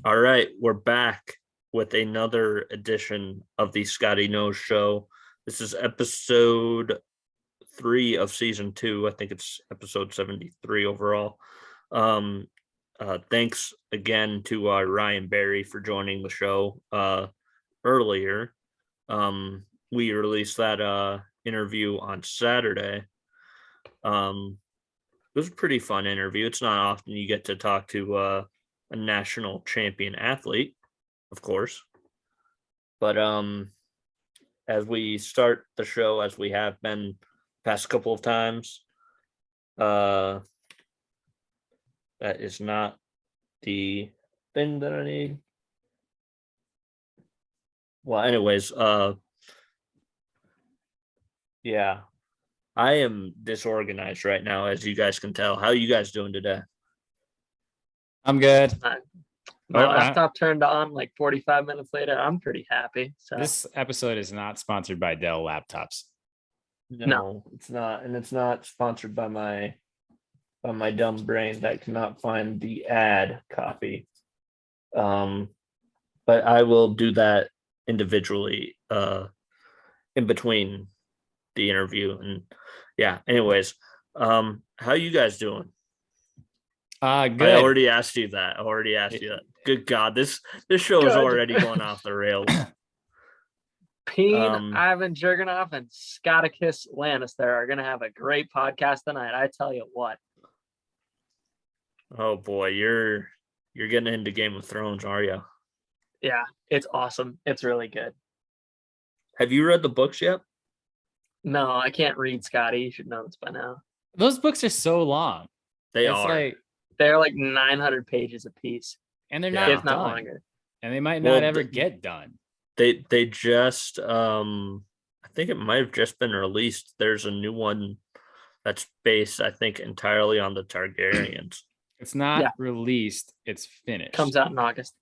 All right, we're back with another edition of the Scotty Knows Show. This is episode 3 of season 2. I think it's episode 73 overall. Thanks again to Ryan Berry for joining the show earlier. We released that interview on Saturday. It was a pretty fun interview. It's not often you get to talk to a national champion athlete, of course. But as we start the show, as we have been past couple of times, that is not the thing that I need. Well, anyways, yeah, I am disorganized right now, as you guys can tell. How are you guys doing today? I'm good. My laptop turned on like 45 minutes later. I'm pretty happy. So This episode is not sponsored by Dell laptops. No, it's not, and it's not sponsored by my dumb brain that cannot find the ad copy. But I will do that individually in between the interview. And yeah, anyways, how you guys doing? Good. I already asked you that. Good God, this show is already going off the rails. Peen, Ivan Jurgenov, and Scotticus Lannister are gonna have a great podcast tonight. I tell you what. Oh boy, you're getting into Game of Thrones, are you? Yeah, it's awesome. It's really good. Have you read the books yet? No, I can't read, Scotty. You should know this by now. Those books are so long. They It's are. like, They're like 900 pages a piece, and they're Yeah. not if not done. longer. And they might Well, not ever get done. They just I think it might have just been released. There's a new one that's based, I think, entirely on the Targaryens. It's not Yeah. released. It's finished. Comes out in August.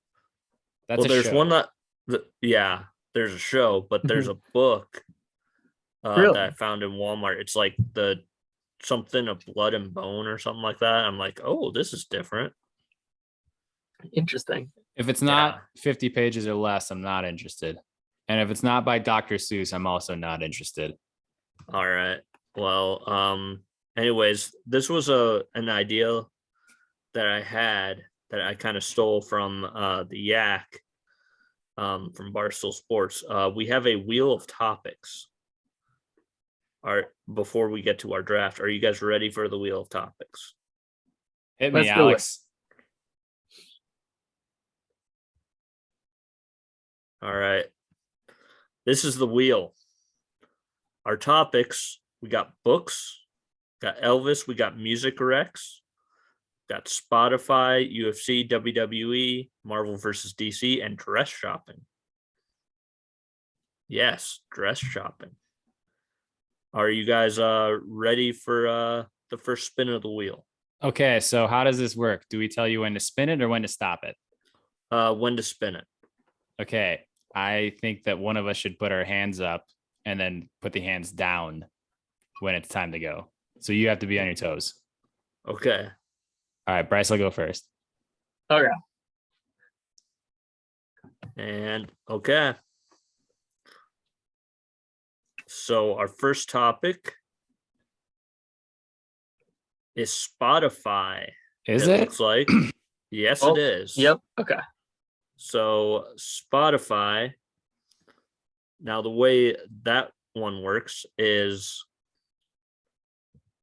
That's Well, a there's show. one yeah, there's a show, but there's a book Really? that I found in Walmart. It's like something of Blood and Bone or something like that. I'm like, oh, this is different. Interesting. If it's not 50 pages or less, I'm not interested. And if it's not by Dr. Seuss, I'm also not interested. All right. Well, anyways, this was an idea that I had that I kind of stole from the Yak from Barstool Sports. We have a wheel of topics. Before we get to our draft, are you guys ready for the wheel of topics? Hit me, Let's do it. Alex. All right. This is the wheel. Our topics, we got books, got Elvis, we got music recs, got Spotify, UFC, WWE, Marvel versus DC, and dress shopping. Yes, dress shopping. Are you guys ready for the first spin of the wheel? Okay, so how does this work? Do we tell you when to spin it or when to stop it? When to spin it. Okay, I think that one of us should put our hands up and then put the hands down when it's time to go. So you have to be on your toes. Okay. All right, Bryce, I'll go first. Okay. And okay. So our first topic is Spotify. Is it? Looks like. Yes, Oh, it is. Yep. Okay. So Spotify. Now the way that one works is,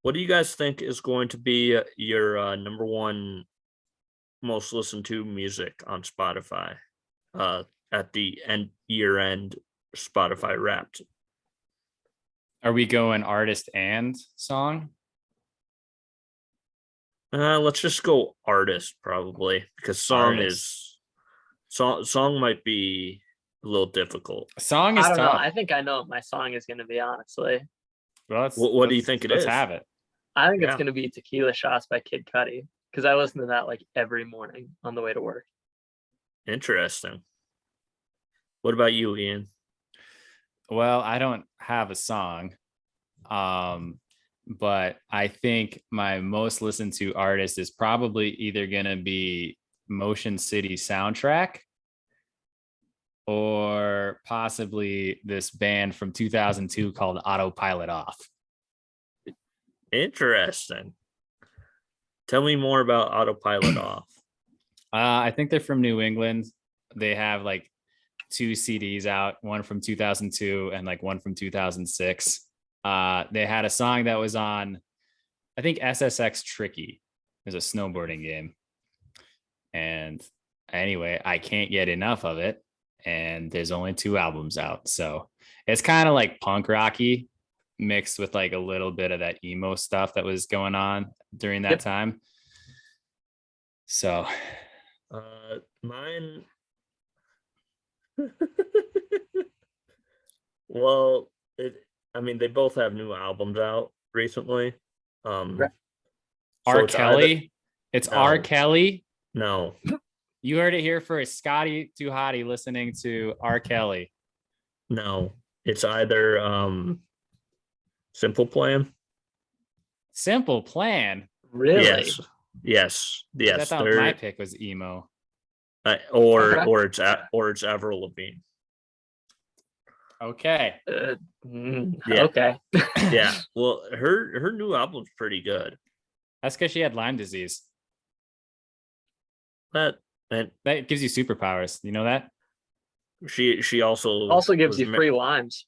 what do you guys think is going to be your number one most listened to music on Spotify at the year end Spotify Wrapped? Are we going artist and song? Let's just go artist probably, because song might be a little difficult. Song is I don't know. tough. I think I know what my song is going to be, honestly. Well, What do you think it let's is? have it. I think Yeah. it's going to be Tequila Shots by Kid Cudi, because I listen to that like every morning on the way to work. Interesting. What about you, Ian? Well, I don't have a song. But I think my most listened to artist is probably either going to be Motion City soundtrack, or possibly this band from 2002 called Autopilot Off. Interesting. Tell me more about Autopilot Off. I think they're from New England. They have like 2 CDs out, one from 2002 and like one from 2006. They had a song that was on, I think, SSX Tricky. It was a snowboarding game. And anyway, I can't get enough of it. And there's only 2 albums out. So it's kind of like punk rocky mixed with like a little bit of that emo stuff that was going on during that time. So mine. Well, they both have new albums out recently. R. it's Kelly. It's No. R. Kelly. No, You heard it here first. Scotty Too Hottie listening to R. Kelly. no, it's either Simple Plan. Simple Plan. Really? Yes. I thought my pick was emo. Or Okay. it's Avril Lavigne. Okay. Yeah. Okay. Yeah. Well, her new album's pretty good. That's because she had Lyme disease. And That gives you superpowers. You know that? she also Gives was you free limes.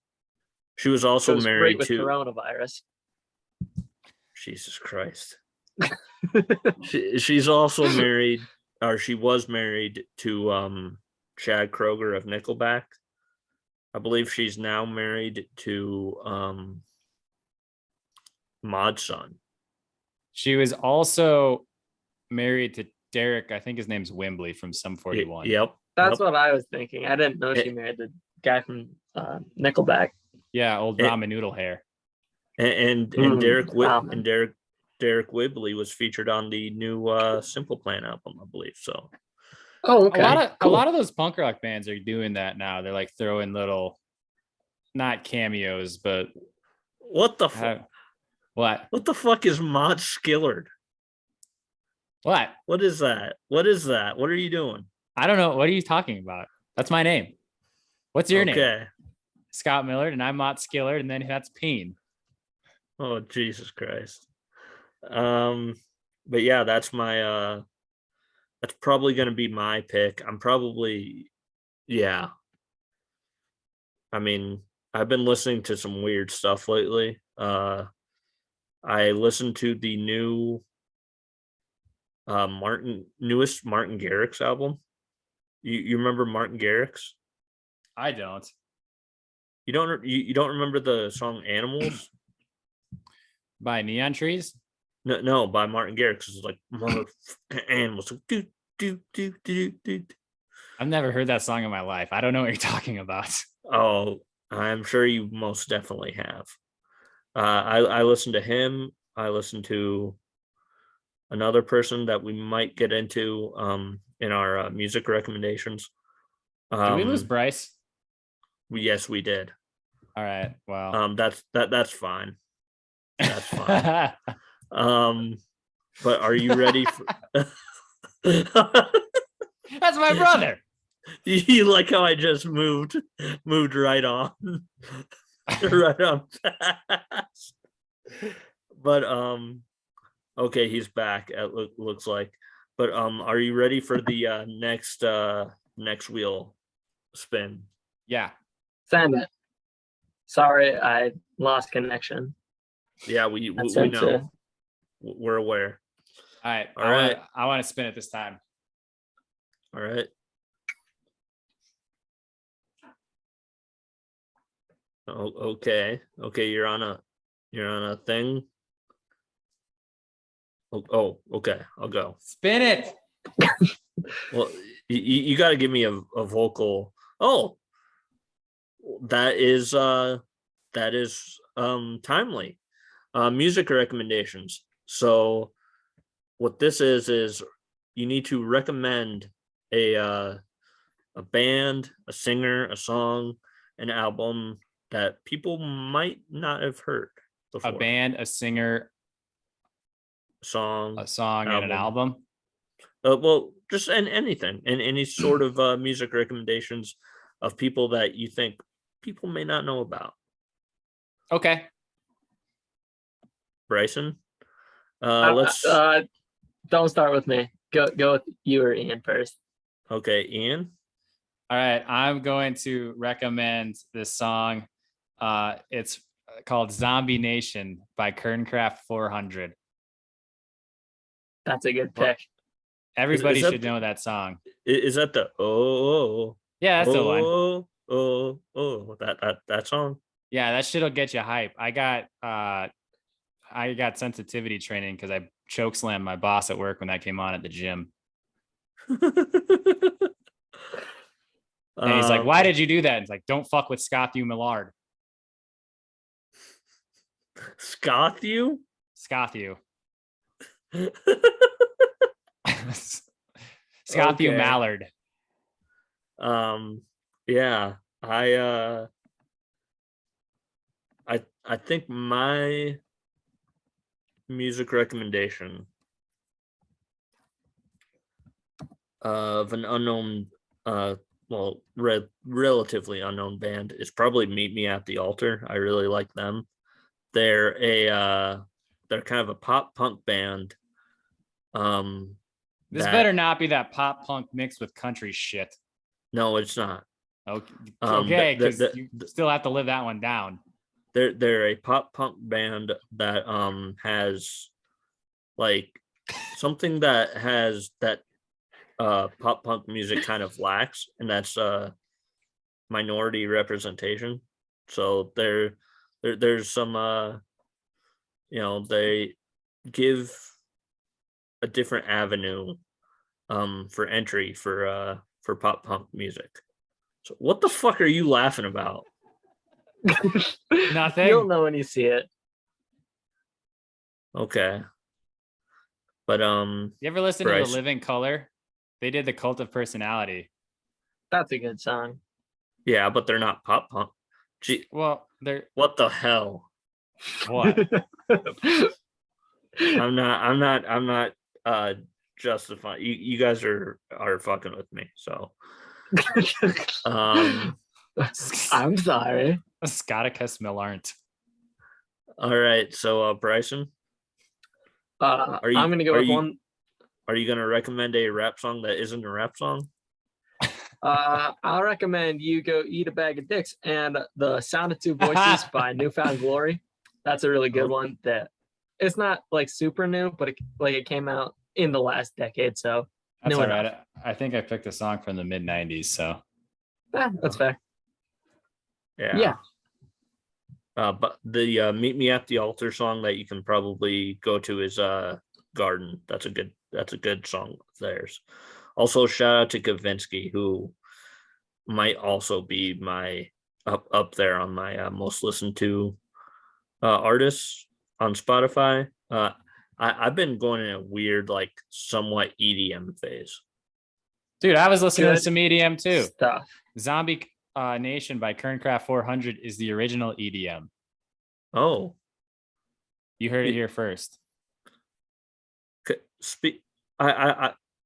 She was also Goes great married with to coronavirus. Jesus Christ. She's also married, or she was married to Chad Kroeger of Nickelback. I believe she's now married to Mod's son. She was also married to Derek. I think his name's Wembley from Sum 41. Yep. That's what I was thinking. I didn't know she married the guy from Nickelback. Yeah, old ramen noodle hair. And Derek Whibley was featured on the new Simple Plan album, I believe. So okay. A lot of those punk rock bands are doing that now. They're like throwing little, not cameos, but what the fuck? What the fuck is Mod Skillard? What is that? What are you doing? I don't know. What are you talking about? That's my name. What's your name? Okay. Scott Millard, and I'm Mott Skillard, and then that's Peen. Oh, Jesus Christ. But yeah, that's probably gonna be my pick. I've been listening to some weird stuff lately. I listened to the new newest Martin Garrix album. You remember Martin Garrix? I don't. You don't remember the song Animals? By Neon Trees? No, by Martin Garrix. It's like animals. Do, do, do, do, do. I've never heard that song in my life. I don't know what you're talking about. Oh, I'm sure you most definitely have. I listened to him. I listened to another person that we might get into in our music recommendations. Did we lose Bryce? Yes, we did. All right. Well, that's fine. That's fine. But are you ready for That's my brother. You like how I just moved right on right on past. But okay, he's back, it looks like. But are you ready for the next wheel spin? Yeah. Send it. Sorry, I lost connection. Yeah, we know. We're aware. All right. All right. I want to spin it this time. All right. Oh, okay. You're on a thing. Oh, okay. I'll go. Spin it. Well, you got to give me a vocal. Oh, that is timely. Music recommendations. So what this is you need to recommend a band, a singer, a song, an album that people might not have heard before. A band, a singer, song, and an album. Well, just anything and any sort of music recommendations of people that you think people may not know about. Okay. Bryson, let's don't start with me. Go with you or Ian first. Okay, Ian. All right, I'm going to recommend this song. It's called Zombie Nation by Kerncraft 400. That's a good pick. Everybody should know that song. Is that the yeah, that's the one. That song? Yeah, that shit'll get you hype. I got sensitivity training because I chokeslammed my boss at work when that came on at the gym. And he's like, "Why did you do that?" It's like, "Don't fuck with Scotty Millard." Scotty? Scotty. Scotty Mallard. Yeah, I think my music recommendation of an unknown relatively unknown band is probably Meet Me at the Altar. I really like them. They're kind of a pop punk band. This better not be that pop punk mixed with country shit. No, it's not. Okay, because you still have to live that one down. They're a pop punk band that has like something that has that pop punk music kind of lacks, and that's minority representation. So there's some they give a different avenue for entry for pop punk music. So what the fuck are you laughing about? Nothing. You'll know when you see it. Okay. But you ever listen Bryce, to The Living Color? They did The Cult of Personality. That's a good song. Yeah, but they're not pop punk. Gee, well, they're what the hell? What? I'm not justifying you guys are fucking with me. So I'm sorry. Scotticus Millard. All right, so Bryson, I'm gonna go with one. Are you gonna recommend a rap song that isn't a rap song? I'll recommend you go Eat a Bag of Dicks and The Sound of Two Voices by Newfound Glory. That's a really good one. That it's not like super new, but it came out in the last decade, so that's all right. I think I picked a song from the mid '90s, so that's fair. Yeah. But the Meet Me at the Altar song that you can probably go to is Garden. That's a good song of theirs. Also, shout out to Kavinsky, who might also be my up there on my most listened to artists on Spotify. I've been going in a weird, like, somewhat EDM phase. Dude, I was listening to some EDM too. Stuff. Zombie Nation by Kerncraft 400 is the original EDM. Oh, you heard it here first.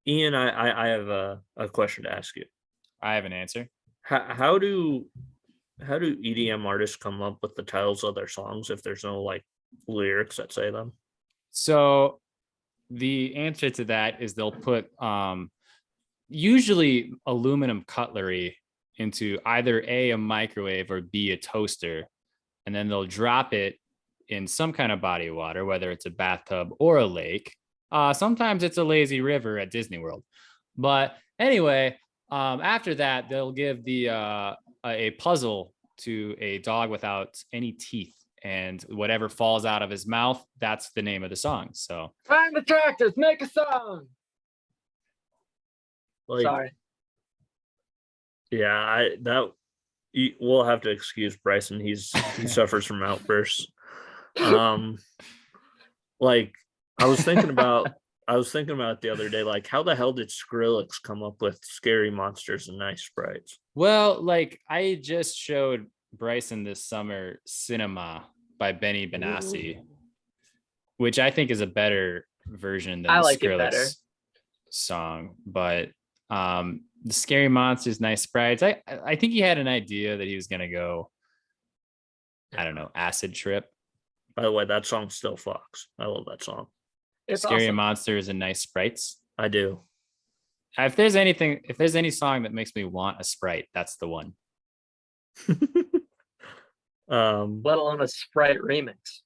Ian, I have a question to ask you. I have an answer. How do EDM artists come up with the titles of their songs if there's no like lyrics that say them? So the answer to that is they'll put usually aluminum cutlery into either a microwave or B, a toaster, and then they'll drop it in some kind of body of water, whether it's a bathtub or a lake. Sometimes it's a lazy river at Disney World. But anyway, after that, they'll give a puzzle to a dog without any teeth, and whatever falls out of his mouth, that's the name of the song. So find the tractors, make a song. Sorry. Yeah, we'll have to excuse Bryson. He suffers from outbursts. Like I was thinking about it the other day, like how the hell did Skrillex come up with Scary Monsters and Nice Sprites? Well, like I just showed Bryson this summer Cinema by Benny Benassi, which I think is a better version than I like Skrillex. it better. song, but the Scary Monsters, Nice Sprites. I think he had an idea that he was gonna go, I don't know, acid trip. By the way, that song still fucks. I love that song. It's Scary awesome. Monsters and Nice Sprites. I do. If there's any song that makes me want a Sprite, that's the one. Let alone a Sprite remix.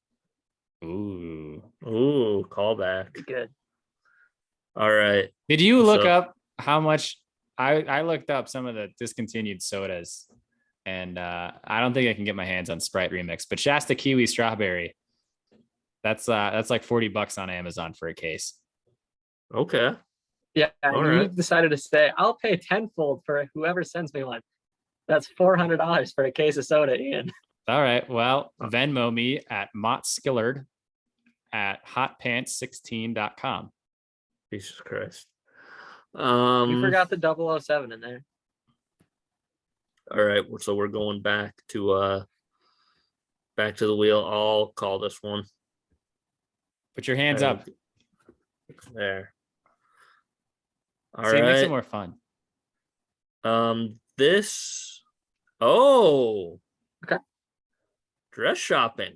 Ooh. Callback. Good. All right. Did you look So- up how much? I looked up some of the discontinued sodas, and I don't think I can get my hands on Sprite remix. But Shasta Kiwi Strawberry, that's like $40 on Amazon for a case. Okay. Yeah, All and you right. decided to say, I'll pay tenfold for whoever sends me one. That's $400 for a case of soda, Ian. All right. Well, Venmo me at Mott Skillard at hotpants16.com. Jesus Christ. You forgot the 007 in there. All right. So we're going back to the wheel. I'll call this one. Put your hands up. There. All See, it makes it right. more fun. This. Oh. Okay. Dress shopping.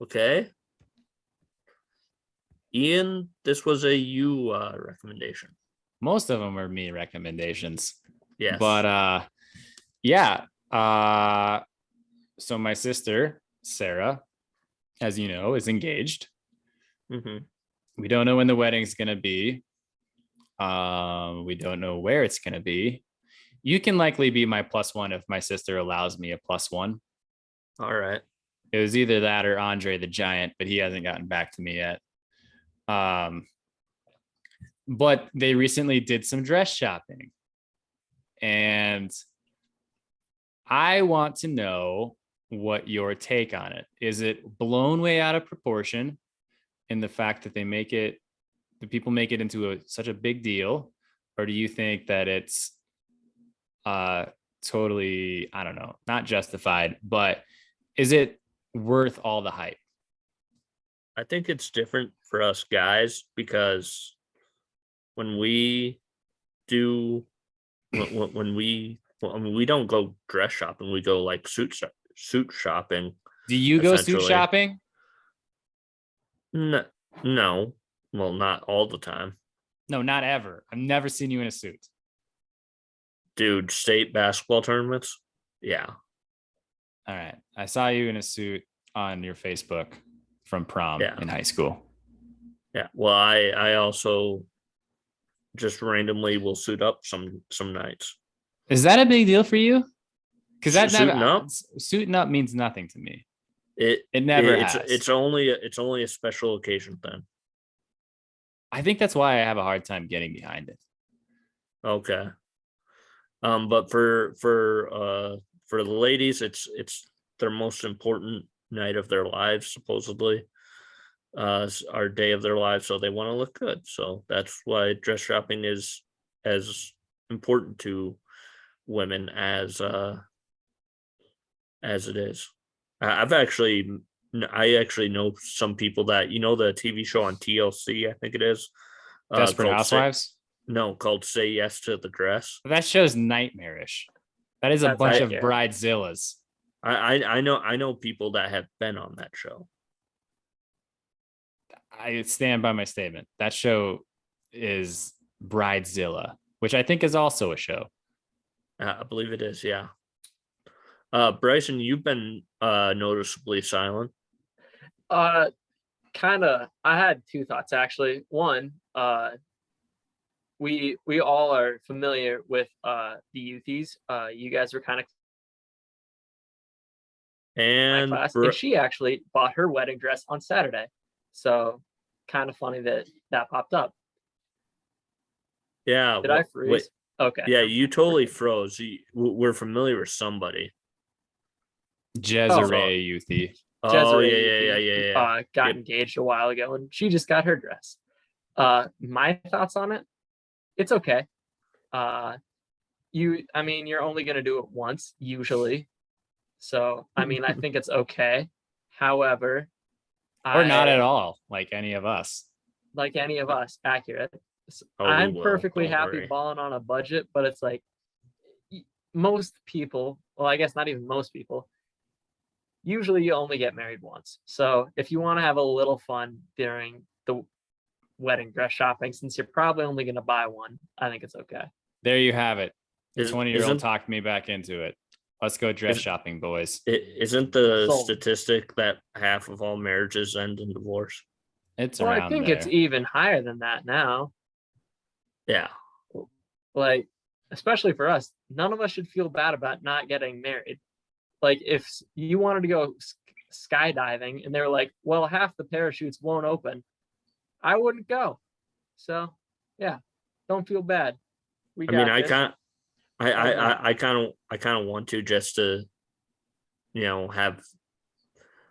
Okay. Ian, this was a you recommendation. Most of them are me recommendations. Yes. But yeah. So my sister, Sarah, as you know, is engaged. Mhm. We don't know when the wedding's gonna be. We don't know where it's gonna be. You can likely be my +1 if my sister allows me a +1. All right. It was either that or Andre the Giant, but he hasn't gotten back to me yet. But they recently did some dress shopping, and I want to know what your take on it. Is it blown way out of proportion in the fact that the people make it into such a big deal, or do you think that it's totally, I don't know, not justified, but is it worth all the hype? I think it's different for us guys because when we do, when we, well, I mean, we don't go dress shopping. We go like suit shopping. Do you go suit Essentially. shopping? No, no, well, not all the time, No, not ever. I've never seen you in a suit. dude. State basketball tournaments. Yeah. All right. I saw you in a suit on your Facebook from prom Yeah. in high school. Yeah. Well, I also just randomly will suit up some nights. Is that a big deal for you? Because that Suiting never, up? suiting up means nothing to me. It never it's has. it's only a special occasion thing. I think that's why I have a hard time getting behind it. Okay. But for the ladies, it's their most important night of their lives, supposedly. Our day of their lives, so they want to look good. So that's why dress shopping is as important to women as it is. I actually know some people that, you know, the TV show on TLC, I think it is. Desperate called Housewives? called Say Yes to the Dress. That show's nightmarish. That is a That's bunch of scary. bridezillas. I know people that have been on that show. I stand by my statement. That show is Bridezilla, which I think is also a show. I believe it is, yeah. Bryson, you've been noticeably silent. Kind of. I had two thoughts actually. One, we all are familiar with the Youthies. You guys were kind of And my class, and she actually bought her wedding dress on Saturday. So kind of funny that popped up. yeah, Did I freeze? wait, Okay. yeah, you totally froze. We're familiar with somebody. Jezere Youthie. Oh, Jezere yeah. got Yep. engaged a while ago, and she just got her dress. My thoughts on it, it's okay. You're only gonna do it once usually, so I mean, I think it's okay. However, Or not at all, like any of us. like any of us, accurate. Oh, we I'm will, perfectly don't happy worry. balling on a budget, but it's like most people, well, I guess not even most people, usually you only get married once. So if you want to have a little fun during the wedding dress shopping, since you're probably only going to buy one, I think it's okay. There you have it. The Is- 20-year-old isn't- talked me back into it. Let's go dress Is- shopping, boys. Isn't the Sold. statistic that half of all marriages end in divorce? It's Well, I around think there. it's even higher than that now. Yeah. Like, especially for us, none of us should feel bad about not getting married. Like, if you wanted to go skydiving and they were like, well, half the parachutes won't open, I wouldn't go. So, yeah, don't feel bad. We I mean, got this. I kind of want to, just to, have.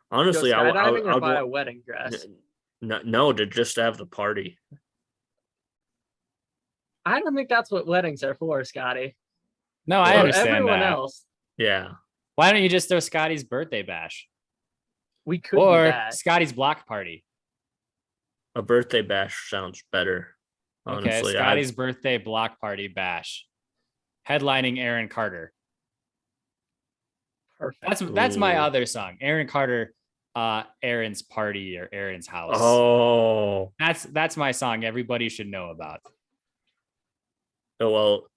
Honestly, go skydiving or I'd buy a want, wedding dress. no, to just have the party. I don't think that's what weddings are for, Scotty. No, I Or understand Everyone that. else, Yeah. Why don't you just throw Scotty's birthday bash we could do or that. Scotty's block party? A birthday bash sounds better. Okay, Honestly, Scotty's birthday block party bash, headlining Aaron Carter. Perfect. That's my Ooh. other song, Aaron Carter, Aaron's party or Aaron's house. Oh, That's my song. Everybody should know about. well,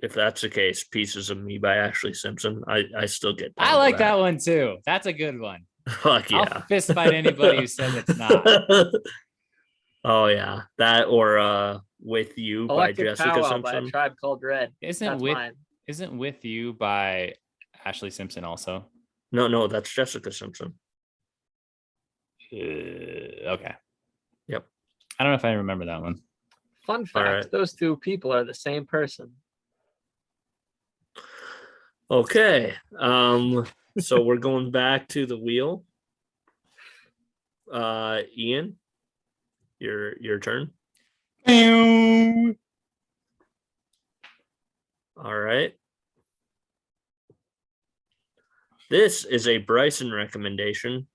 if that's the case, Pieces of Me by Ashley Simpson, I still get down I to like that one too. That's a good one. Fuck yeah. I'll fist fight anybody who says it's not. Oh yeah, that or With You by Electric Jessica Powwow Simpson. by a Tribe Called Red. Isn't That's mine. With You by Ashley Simpson also? No, that's Jessica Simpson. Okay. Yep. I don't know if I remember that one. Fun fact, right. those two people are the same person. Okay. So we're going back to the wheel. Ian, your turn. All right. This is a Bryson recommendation.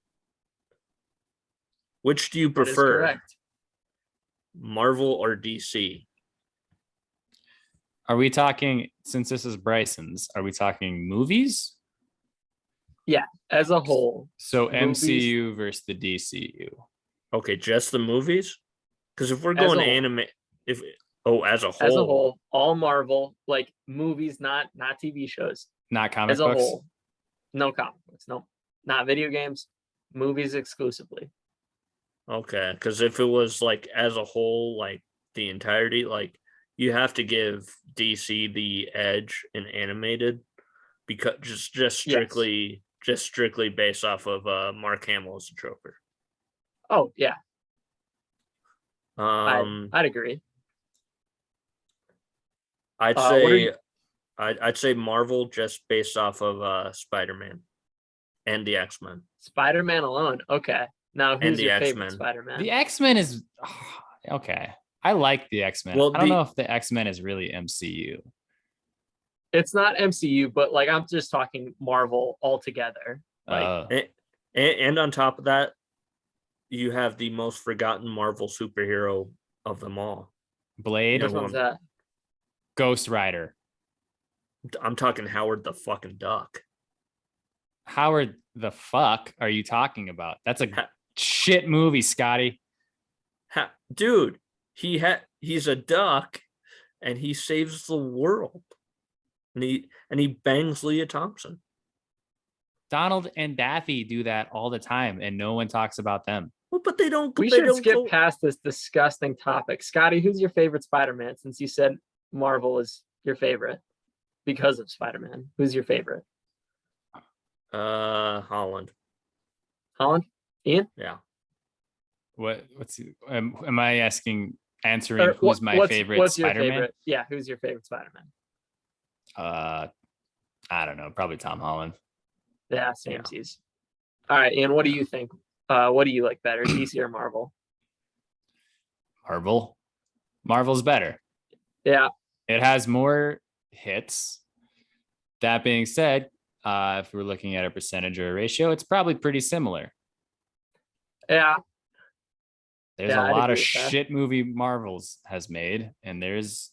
Which do you That is prefer? correct. Marvel or DC? Are we talking, since this is Bryson's, are we talking movies? As a whole, So Movies. MCU versus the DCU. Okay, just the movies? Because if we're As a going whole. anime, as a whole, as a whole, all Marvel, like movies, not TV shows. Not comic As a books? whole, no comic books, no, not video games, movies exclusively. Okay, because if it was like as a whole, like the entirety, like you have to give DC the edge in animated, because just strictly based off of Mark Hamill as the Joker. Oh yeah, I'd I'd agree. say I'd say Marvel, just based off of Spider-Man and the X-Men. Spider-Man alone. Okay, now And who's the your X-Men. favorite Spider-Man? The X-Men is okay. I like the X-Men. Well, I don't know if the X-Men is really MCU. It's not MCU, but like I'm just talking Marvel altogether. Like And on top of that, you have the most forgotten Marvel superhero of them all. Blade, which one's that? Ghost Rider. I'm talking Howard the fucking Duck. Howard the fuck are you talking about? That's a shit movie, Scotty. Dude, he's a duck and he saves the world. And he bangs Leah Thompson. Donald and Daffy do that all the time, and no one talks about them. Well, but they don't. We they should don't skip go- past this disgusting topic. Scotty, who's your favorite Spider-Man? Since you said Marvel is your favorite because of Spider-Man, who's your favorite? Holland. Holland? Ian? Yeah. What's am I answering who's my favorite what's your Spider-Man? favorite? Yeah, who's your favorite Spider-Man? I don't know, probably Tom Holland. Yeah, samesies. All right, Ian, what do you think? What do you like better, DC or Marvel? Marvel's better. Yeah. It has more hits. That being said, if we're looking at a percentage or a ratio, it's probably pretty similar. Yeah. There's Yeah, a I'd lot of agree with that. shit movie Marvel's has made, and there's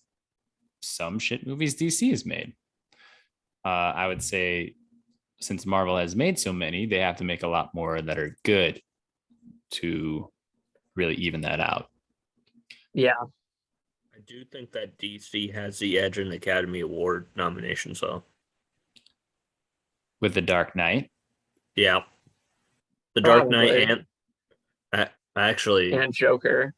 some shit movies DC has made. I would say since Marvel has made so many, they have to make a lot more that are good to really even that out. Yeah. I do think that DC has the edge in Academy Award nominations, though. With The Dark Knight, Yeah, The Dark Knight Probably. and actually, And Joker.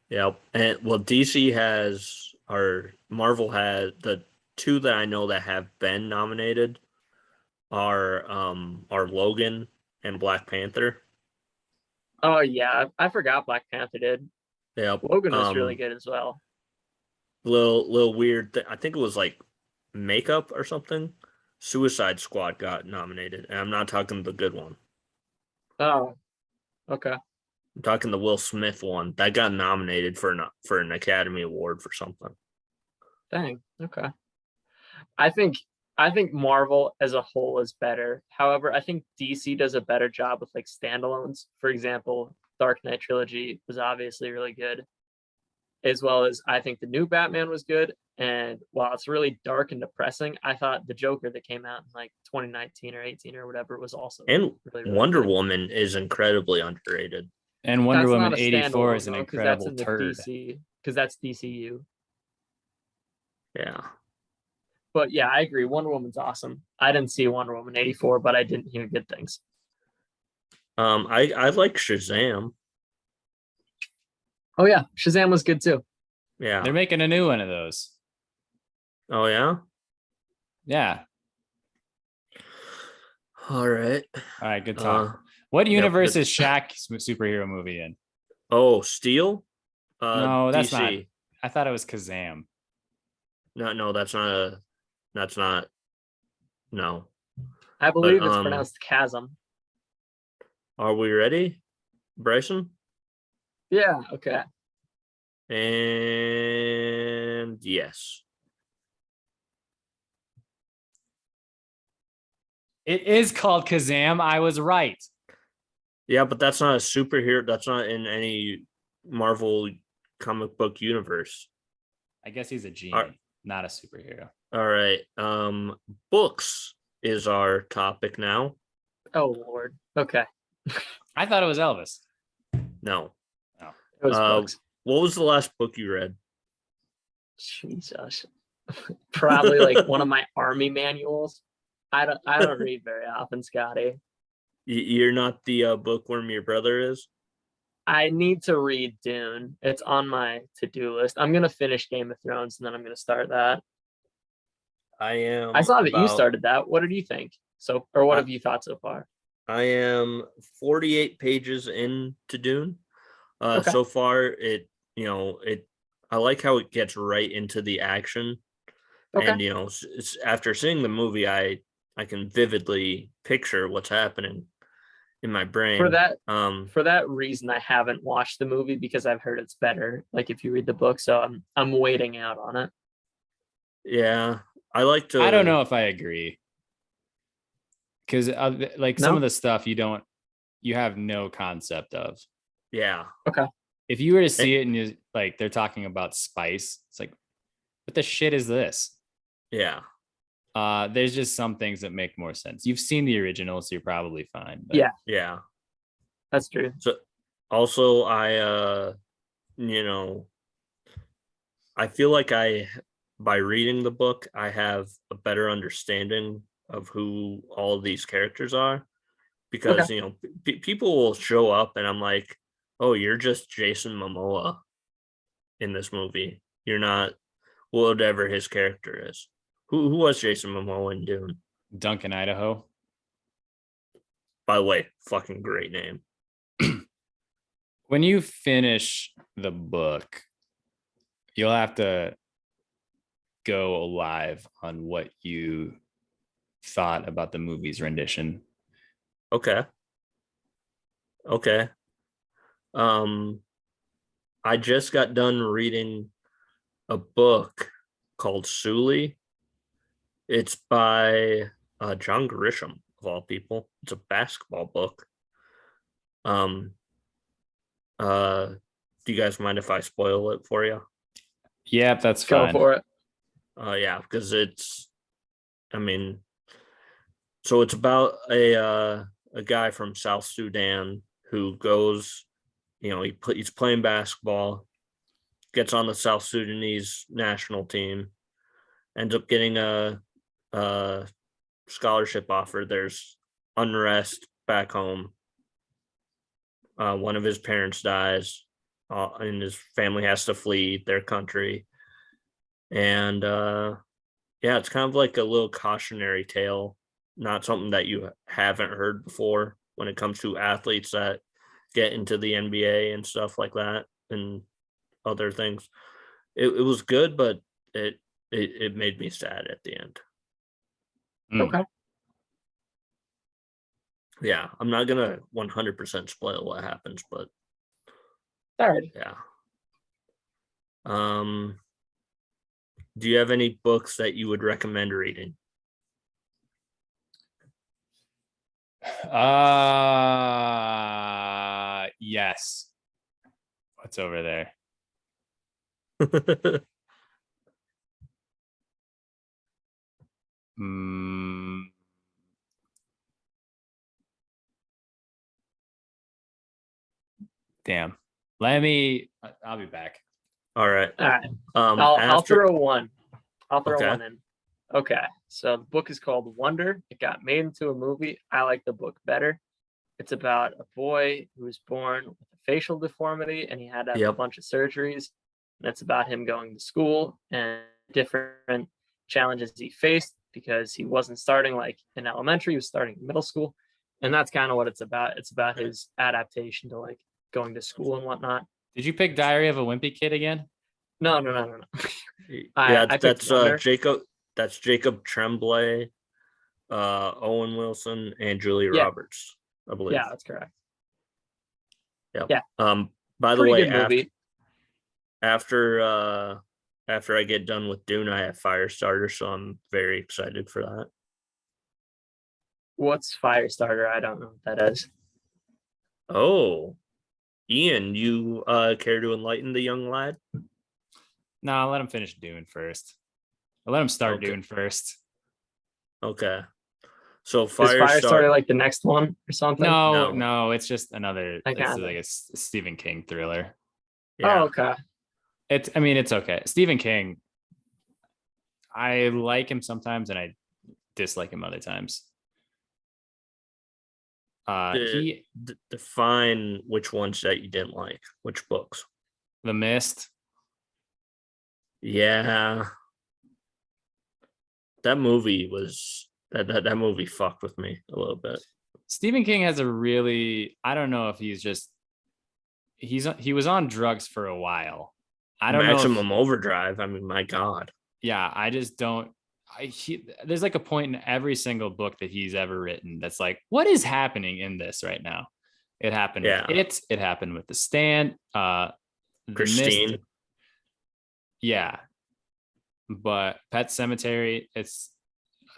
yeah, and well, DC has or Marvel has the two that I know that have been nominated are Logan and Black Panther. Oh yeah, I forgot Black Panther did. Yep. Logan was really good as well. Little weird. I think it was like makeup or something. Suicide Squad got nominated, and I'm not talking the good one. Oh, okay. I'm talking the Will Smith one that got nominated for an Academy Award for something. Dang. Okay. I think I think Marvel as a whole is better. However, I think DC does a better job with like standalones. For example, Dark Knight trilogy was obviously really good, as well as I think the new Batman was good. And while it's really dark and depressing, I thought the Joker that came out in like 2019 or 18 or whatever was also And really Wonder good. Woman is incredibly underrated. and Wonder That's Woman not a 84 is standalone an though, because that's incredible in the turd. DC, because that's DCU. Yeah. But yeah, I agree. Wonder Woman's awesome. I didn't see Wonder Woman 84, but I didn't hear good things. I like Shazam. Oh yeah, Shazam was good too. Yeah. They're making a new one of those. Oh yeah. Yeah. All right. All right. Good talk. Uh, What yep, universe good. is Shaq's superhero movie in? Oh, Steel. No, that's not. DC. I thought it was Kazam. No, that's not a. That's not. No. I But believe it's pronounced chasm. are we ready, Bryson? Yeah, okay. And yes. It is called Kazam. I was right. Yeah, but that's not a superhero. That's not in any Marvel comic book universe. I guess he's a genie, All right. not a superhero. All right. Books is our topic now. Oh Lord. Okay. I thought it was Elvis. No. It was books. What was the last book you read? Jesus. Probably like one of my army manuals. I don't read very often, Scotty. You're not the bookworm your brother is? I need to read Dune. It's on my to-do list. I'm gonna finish Game of Thrones and then I'm gonna start that. I am. I saw that you started that. What did you think? So, or what have you thought so far? I am 48 pages into Dune. Okay. So far, I like how it gets right into the action. Okay. And after seeing the movie, I can vividly picture what's happening in my brain. For that reason, I haven't watched the movie because I've heard it's better. Like if you read the book, so I'm waiting out on it. Yeah, I like to. I don't know if I agree. Because like some No? of the stuff you have no concept of. Yeah. Okay. If you were to see it and you like they're talking about spice, it's like, what the shit is this? Yeah. There's just some things that make more sense. You've seen the original, so you're probably fine. But Yeah. Yeah. That's true. So also I I feel like by reading the book, I have a better understanding of who all of these characters are, because people will show up and I'm like, oh, you're just Jason Momoa in this movie. You're not whatever his character is. Who was Jason Momoa in Dune? Duncan, Idaho. By the way, fucking great name. When you finish the book, you'll have to go live on what you thought about the movie's rendition. Okay. I just got done reading a book called Sully. It's by John Grisham, of all people. It's a basketball book. Do you guys mind if I spoil it for you? Yep, that's Go fine. for it. Yeah, because I mean, so it's about a guy from South Sudan who goes, he's playing basketball, gets on the South Sudanese national team, ends up getting a scholarship offer. There's unrest back home. One of his parents dies, and his family has to flee their country. And yeah, it's kind of like a little cautionary tale, not something that you haven't heard before when it comes to athletes that get into the NBA and stuff like that and other things. It was good, but it made me sad at the end. Okay. Yeah, I'm not gonna 100% spoil what happens, but All right. yeah. Do you have any books that you would recommend reading? Yes. What's over there? Mm, damn. I'll be back. All right. All right. I'll After throw one. I'll throw Okay. one in. Okay. So the book is called Wonder. It got made into a movie. I like the book better. It's about a boy who was born with a facial deformity and he had to have a Yep. bunch of surgeries. And it's about him going to school and different challenges he faced because he wasn't starting like in elementary, he was starting in middle school. And that's kind of what it's about. It's about his adaptation to like going to school and whatnot. Did you pick Diary of a Wimpy Kid again? No. Yeah, I picked that's Wonder. Jacob. That's Jacob Tremblay, Owen Wilson, and Julia Yeah. Roberts, I believe. Yeah, that's correct. Yep. Yeah. By the Pretty way, good movie. after I get done with Dune, I have Firestarter, so I'm very excited for that. What's Firestarter? I don't know what that is. Oh, Ian, you care to enlighten the young lad? No, I'll let him finish Dune first. I'll let him start Okay. Dune first. Okay. So Is Firestarter Firestarter. like the next one or something? No, it's just another. I It's got like it. a Stephen King thriller. Yeah. Oh, okay. It's okay. Stephen King, I like him sometimes and I dislike him other times. Define which ones that you didn't like. Which books? The Mist. Yeah. That movie was that movie fucked with me a little bit. Stephen King has a really, I don't know if he was on drugs for a while. I don't know. Maximum Overdrive. I mean, my God. Yeah, I just don't. There's like a point in every single book that he's ever written that's like, what is happening in this right now? It happened with it happened with The Stand, The Christine. Mist. Yeah. But Pet Cemetery, it's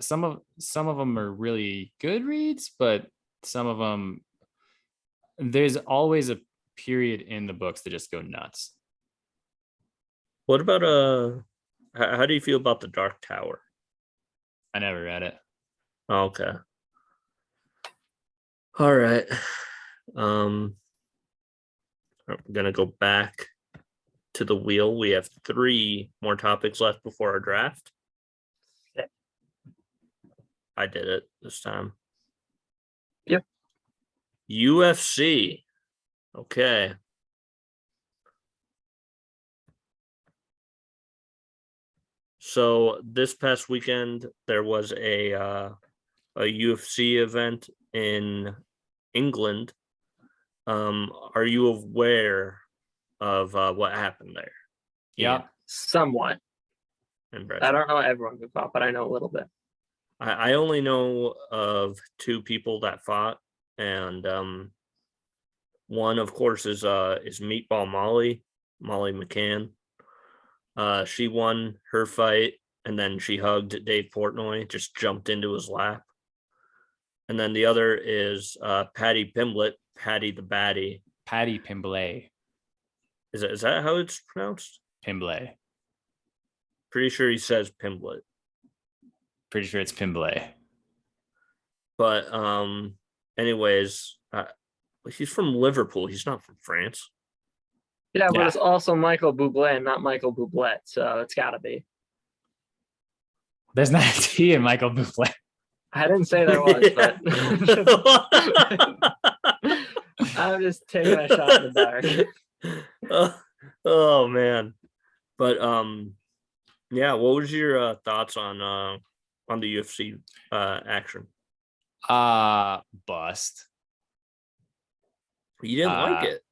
some of them are really good reads, but some of them, there's always a period in the books that just go nuts. What about how do you feel about The Dark Tower? I never read it. Okay. All right. I'm gonna go back to the wheel. We have 3 more topics left before our draft. I did it this time. Yep. UFC. Okay. So this past weekend there was a UFC event in England. Are you aware of what happened there? Yeah. Somewhat. Impressive. I don't know everyone who fought, but I know a little bit. I only know of 2 people that fought, and one, of course, is Meatball Molly McCann. She won her fight, and then she hugged Dave Portnoy, just jumped into his lap. And then the other is Patty Pimblett, Patty the Baddie. Patty Pimblett. Is that how it's pronounced? Pimblay. Pretty sure he says Pimblet. Pretty sure it's Pimblay. But anyways, he's from Liverpool. He's not from France. Yeah, but Yeah. it's also Michael Bublé and not Michael Bublé, so it's got to be. There's not a T in Michael Bublé. I didn't say there was, but I'm just taking a shot in the dark. Oh man. But yeah, what was your thoughts on the UFC action? Bust. You didn't like it.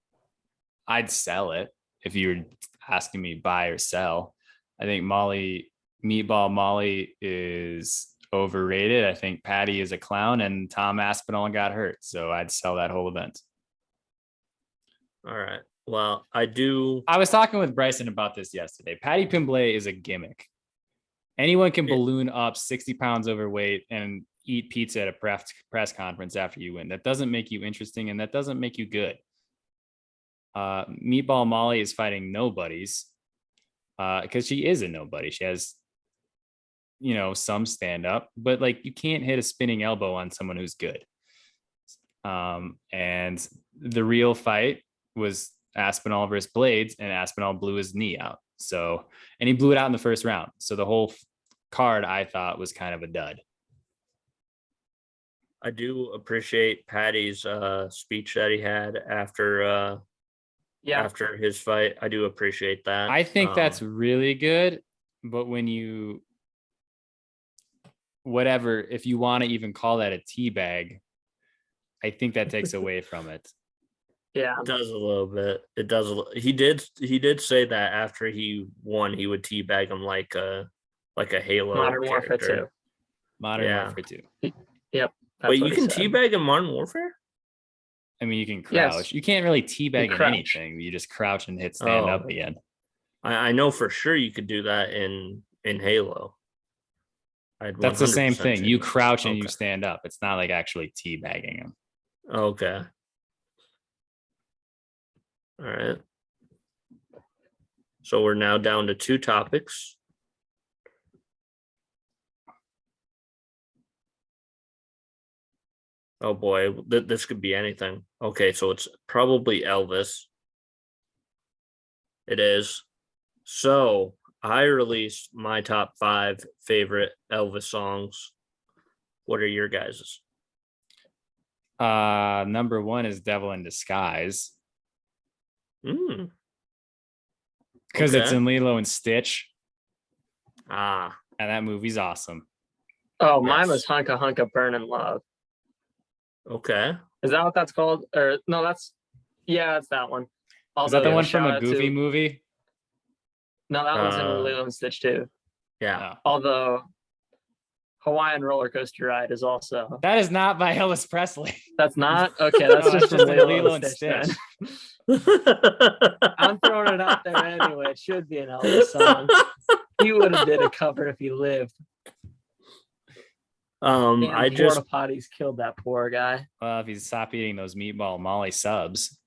I'd sell it if you were asking me buy or sell. I think Meatball Molly is overrated. I think Patty is a clown and Tom Aspinall got hurt. So I'd sell that whole event. All right. Well, I was talking with Bryson about this yesterday. Patty Pimblay is a gimmick. Anyone can balloon up 60 pounds overweight and eat pizza at a press conference after you win. That doesn't make you interesting and that doesn't make you good. Meatball Molly is fighting nobodies because she is a nobody. She has, some stand up, but like you can't hit a spinning elbow on someone who's good. And the real fight was Aspinall versus Blades, and Aspinall blew his knee out. So, and he blew it out in the first round. So the whole card I thought was kind of a dud. I do appreciate Patty's speech that he had after his fight. I do appreciate that. I think that's really good, but when if you want to even call that a teabag, I think that takes away from it. Yeah, it does a little bit. It does. He did say that after he won, he would teabag him like a Halo Modern character. Warfare 2. Modern Warfare 2. Yep. Wait, you can teabag in Modern Warfare? I mean, you can crouch. Yes. You can't really teabag in anything. You just crouch and hit stand up again. I know for sure you could do that in Halo. That's the same thing. You crouch and Okay. you stand up. It's not like actually teabagging him. Okay. All right. So we're now down to 2 topics. Oh boy, this could be anything. Okay, so it's probably Elvis. It is. So I released my top 5 favorite Elvis songs. What are your guys's? Number 1 is Devil in Disguise. Because it's in Lilo and Stitch. And that movie's awesome. Oh, mine was Hunka Hunka Burnin' Love. Okay. Is that what that's called? Or no, that's that one. Also, is that the one from a Goofy movie? No, that one's in Lilo and Stitch too. Yeah. Although Hawaiian Roller Coaster Ride is also. That is not by Elvis Presley. That's not? Okay, that's just from Lilo and Stitch. I'm throwing it out there anyway. It should be an Elvis song. He would have did a cover if he lived. I just porta potties killed that poor guy. Well, if he stopped eating those Meatball Molly subs.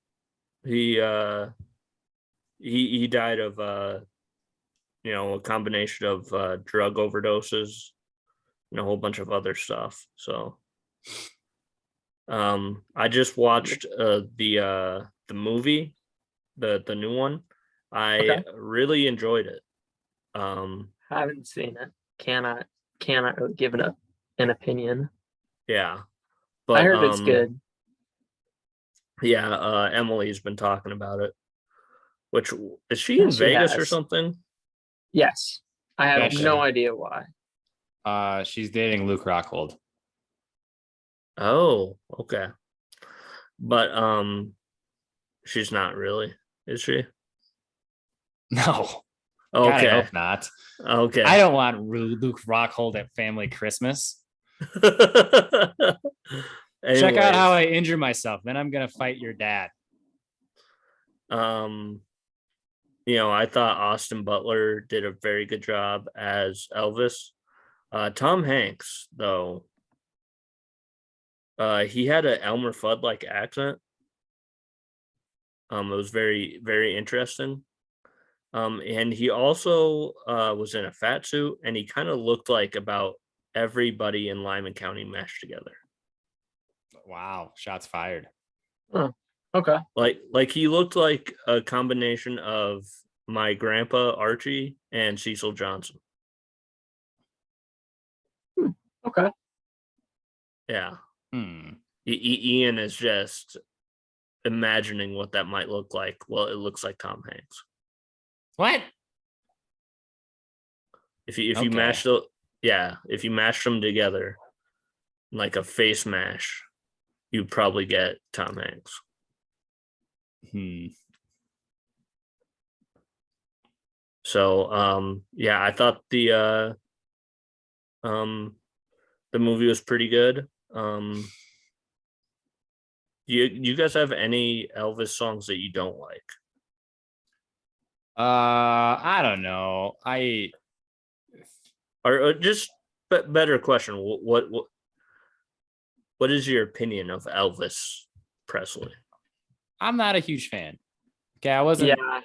He died of a combination of drug overdoses and a whole bunch of other stuff. So I just watched the movie, the new one. I really enjoyed it. Haven't seen it. Cannot really give it an opinion. Yeah. But I heard it's good. Yeah, Emily's been talking about it. Which is she in Vegas or something? Yes. I have no idea why. She's dating Luke Rockhold. Oh, okay. But she's not really, is she? No. Okay. God, I hope not. Okay. I don't want Luke Rockhold at family Christmas. Check out how I injure myself. Then I'm gonna fight your dad. I thought Austin Butler did a very good job as Elvis. Tom Hanks, though, he had an Elmer Fudd like accent. It was very, very interesting. And he also was in a fat suit, and he kind of looked like about everybody in Lyman County mashed together. Wow, shots fired. Huh. Okay. Like he looked like a combination of my grandpa Archie and Cecil Johnson. Okay. Yeah. Hmm. Ian is just imagining what that might look like. Well, it looks like Tom Hanks. What? If you Okay. mash if you mash them together like a face mash, you'd probably get Tom Hanks. So yeah, I thought the movie was pretty good. You guys have any Elvis songs that you don't like? I don't know. Or just better question, what is your opinion of Elvis Presley? I'm not a huge fan. Okay, Yeah.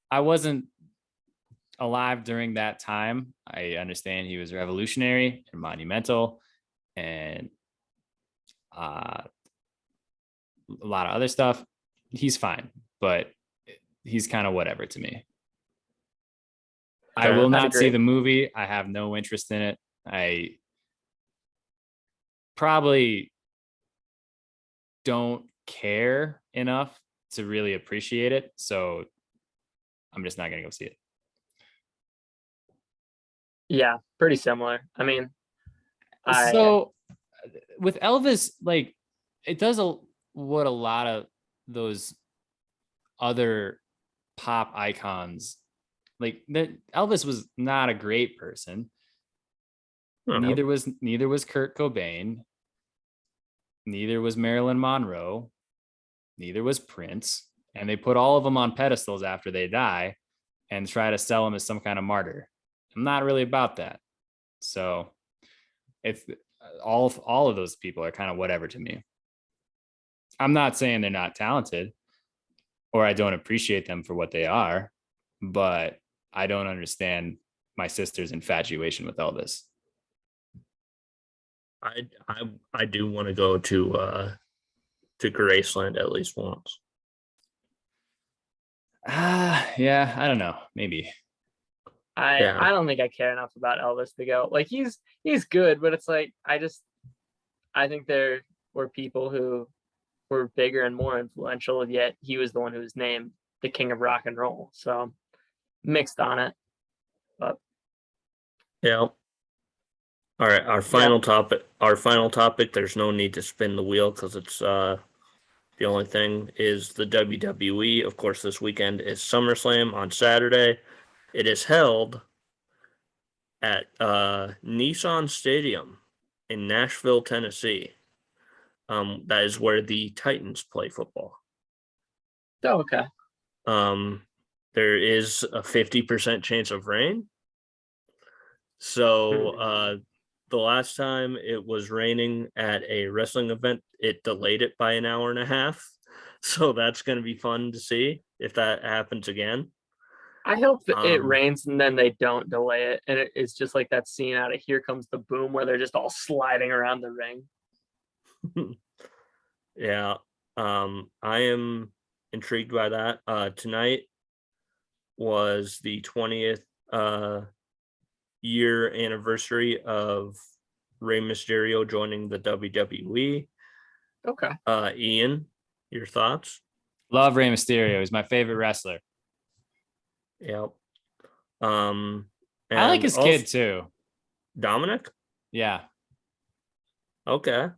I wasn't alive during that time. I understand he was revolutionary and monumental and a lot of other stuff. He's fine, but he's kind of whatever to me. I Okay. will I'd not see agree. the movie. I have no interest in it. I probably don't care enough to really appreciate it. So I'm just not going to go see it. Yeah, pretty similar. I mean, So with Elvis, like it does what a lot of those other pop icons, like Elvis was not a great person. Neither was Kurt Cobain. Neither was Marilyn Monroe. Neither was Prince. And they put all of them on pedestals after they die and try to sell them as some kind of martyr. I'm not really about that. So if all of those people are kind of whatever to me. I'm not saying they're not talented or I don't appreciate them for what they are, but I don't understand my sister's infatuation with Elvis. I do want to go to Graceland at least once. Yeah, I don't know. Maybe. I don't think I care enough about Elvis to go. Like he's good, but it's like I think there were people who were bigger and more influential, yet he was the one who was named the king of rock and roll. So mixed on it. But Yeah. All right, our final topic, there's no need to spin the wheel because it's the only thing is the WWE. Of course, this weekend is SummerSlam on Saturday. It is held at Nissan Stadium in Nashville, Tennessee. That is where the Titans play football. oh, okay. There is a 50% chance of rain. So the last time it was raining at a wrestling event, it delayed it by an hour and a half. So that's going to be fun to see if that happens again. I hope that it rains and then they don't delay it. And it's just like that scene out of Here Comes the Boom where they're just all sliding around the ring. Yeah. I am intrigued by that. Tonight was the 20th year anniversary of Rey Mysterio joining the WWE. Okay. Ian, your thoughts? Love Rey Mysterio. He's my favorite wrestler. Yep. I like his kid too. Dominic? Yeah. Okay.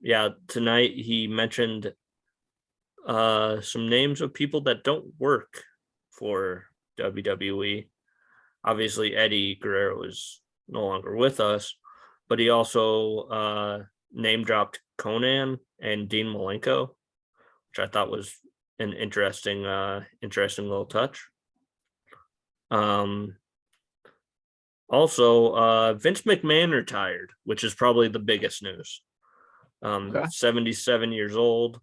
Yeah, tonight he mentioned some names of people that don't work for WWE. Obviously, Eddie Guerrero is no longer with us, but he also name dropped Conan and Dean Malenko, which I thought was an interesting little touch. Also, Vince McMahon retired, which is probably the biggest news. Okay. 77 years old.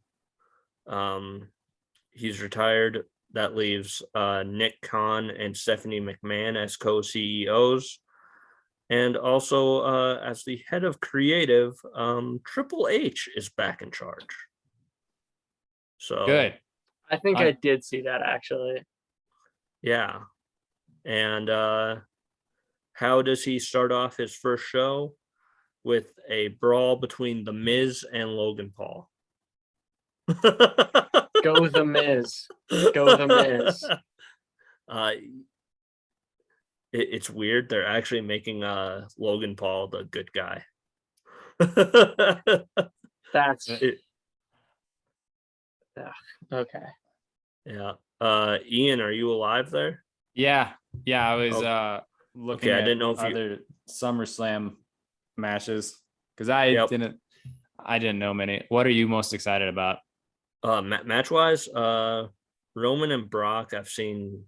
He's retired. That leaves Nick Khan and Stephanie McMahon as co-CEOs. And also as the head of creative, Triple H is back in charge. So Good. I think I did see that actually. yeah. And how does he start off his first show? With a brawl between The Miz and Logan Paul. Go The Miz. Go The Miz. It's weird. They're actually making Logan Paul the good guy. That's okay. Yeah. Ian, are you alive there? Yeah. I was looking Okay, I at didn't know if other SummerSlam matches because I didn't know many. What are you most excited about? Match wise, Roman and Brock I've seen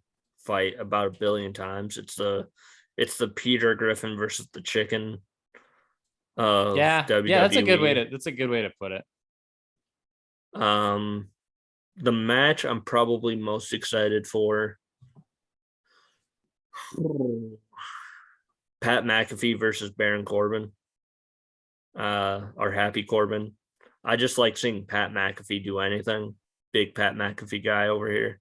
fight about a billion times. It's the Peter Griffin versus the Chicken of WWE. Yeah, that's a good way to put it. The match I'm probably most excited for, Pat McAfee versus Baron Corbin, or Happy Corbin. I just like seeing Pat McAfee do anything. Big Pat McAfee guy over here.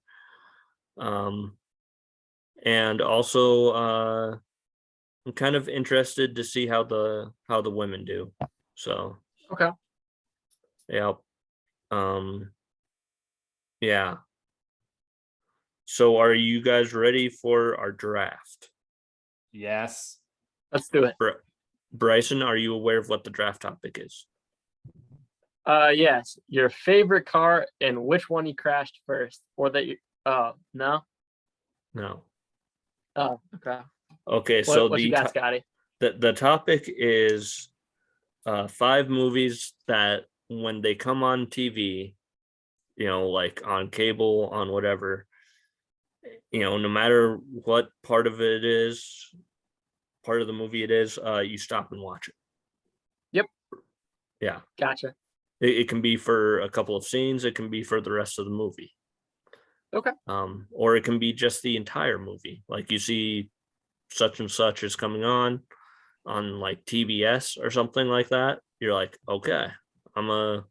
And also I'm kind of interested to see how the women do. So okay. Yeah. Yeah. So are you guys ready for our draft? Yes. Let's do it. Bryson, are you aware of what the draft topic is? Yes. Your favorite car and which one you crashed first, or that you? No. No. Oh, okay. Okay, so what you got, Scotty? The topic is 5 movies that when they come on TV, like on cable, on whatever, no matter what part of the movie it is, you stop and watch it. Yep. Yeah. Gotcha. It can be for a couple of scenes. It can be for the rest of the movie. Okay. Or it can be just the entire movie. Like you see such and such is coming on like TBS or something like that. You're like, okay, I'm gonna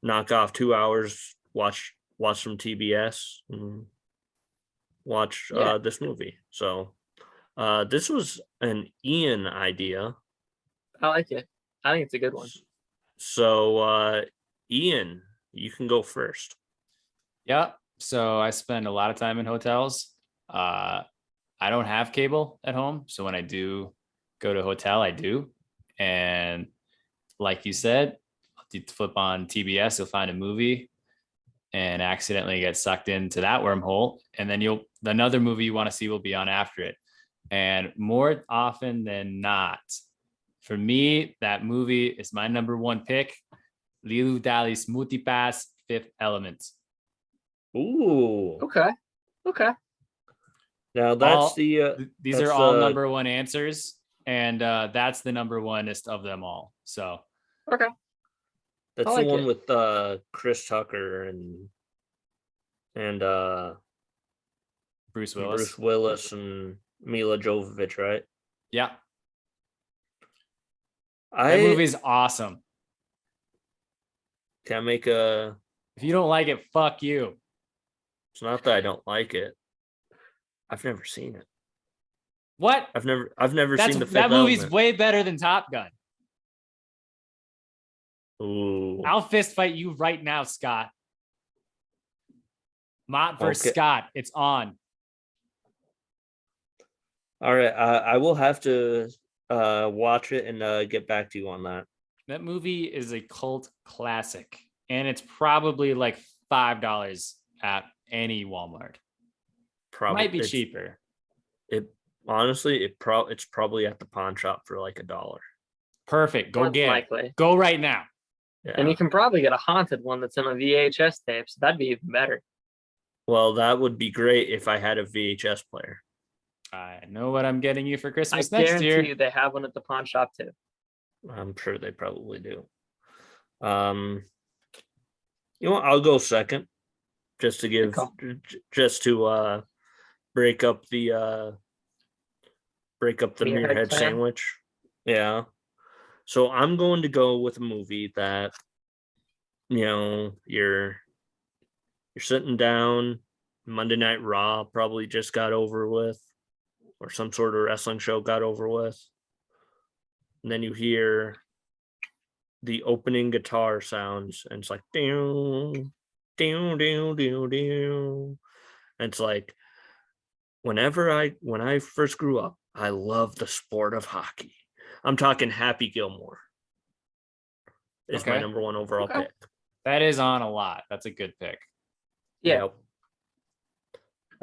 knock off 2 hours, watch some TBS and watch this movie. So this was an Ian idea. I like it. I think it's a good one. So Ian, you can go first. Yeah. So I spend a lot of time in hotels. I don't have cable at home, so when I do go to a hotel, I do. And like you said, you flip on TBS, you'll find a movie and accidentally get sucked into that wormhole, and then another movie you want to see will be on after it. And more often than not, for me, that movie is my number one pick. Lilu Dali's Multipass, Fifth Element. Ooh. Okay. Now that's these are all number one answers, and that's the number one-est of them all. So okay. That's the one with Chris Tucker and Bruce Willis. Bruce Willis and Mila Jovovich, right? Yeah. That movie's awesome. Can I make a? If you don't like it, fuck you. It's not that I don't like it. I've never seen it. What? I've never seen that movie's way better than Top Gun. Ooh. I'll fist fight you right now, Scott. Mott versus Scott. It's on. All right. I will have to watch it and get back to you on that. That movie is a cult classic, and it's probably like $5 at any Walmart. Might be cheaper. Honestly, it's probably at the pawn shop for like $1. Perfect. Go get likely. it. Go right now. Yeah. And you can probably get a haunted one that's in a VHS tape, so that'd be even better. Well, that would be great if I had a VHS player. I know what I'm getting you for Christmas I next guarantee year. you they have one at the pawn shop too. I'm sure they probably do. You know what? I'll go second, just to give, call. just to break up the Meathead Meerhead clan. sandwich. Yeah. So I'm going to go with a movie that, you're sitting down, Monday Night Raw probably just got over with, or some sort of wrestling show got over with. And then you hear the opening guitar sounds, and it's like down, down, down, down, down. And it's like when I first grew up, I loved the sport of hockey. I'm talking Happy Gilmore is my Okay. number one overall Okay. pick. That is on a lot. That's a good pick. Yeah. Yep.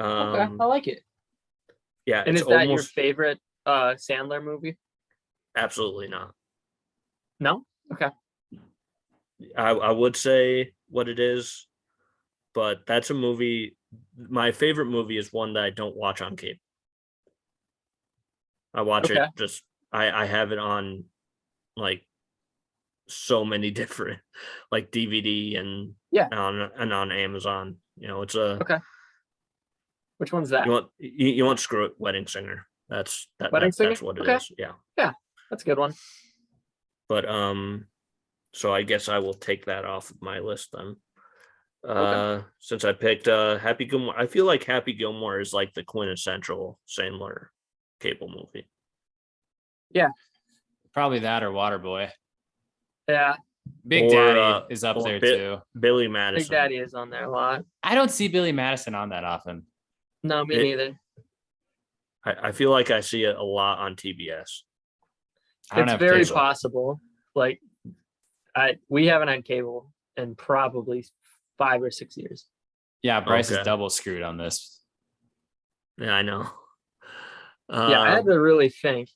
Okay. I like it. Yeah, And it's is that your almost favorite Sandler movie? absolutely not. No? Okay. I would say what it is, but that's a movie. My favorite movie is one that I don't watch on cable. I watch it Okay. just I have it on like so many different like DVD and Yeah. on Amazon. It's a Okay. Which one's that? you want Screw It, Wedding Singer. That's Wedding Singer? that's what it Okay. is. Yeah. That's a good one. But so I guess I will take that off of my list then. Since I picked Happy Gilmore, I feel like Happy Gilmore is like the quintessential Sandler cable movie. Probably that or Waterboy. Yeah. Big Or, Daddy is up or there Bi- too. Billy Madison. Big Daddy is on there a lot. I don't see Billy Madison on that often. No, me It- neither. I feel like I see it a lot on TBS. I don't It's have very cable. possible. Like we haven't had cable in probably 5 or 6 years. Yeah, Bryce is Okay. double screwed on this. Yeah, I know. Yeah, I had to really think.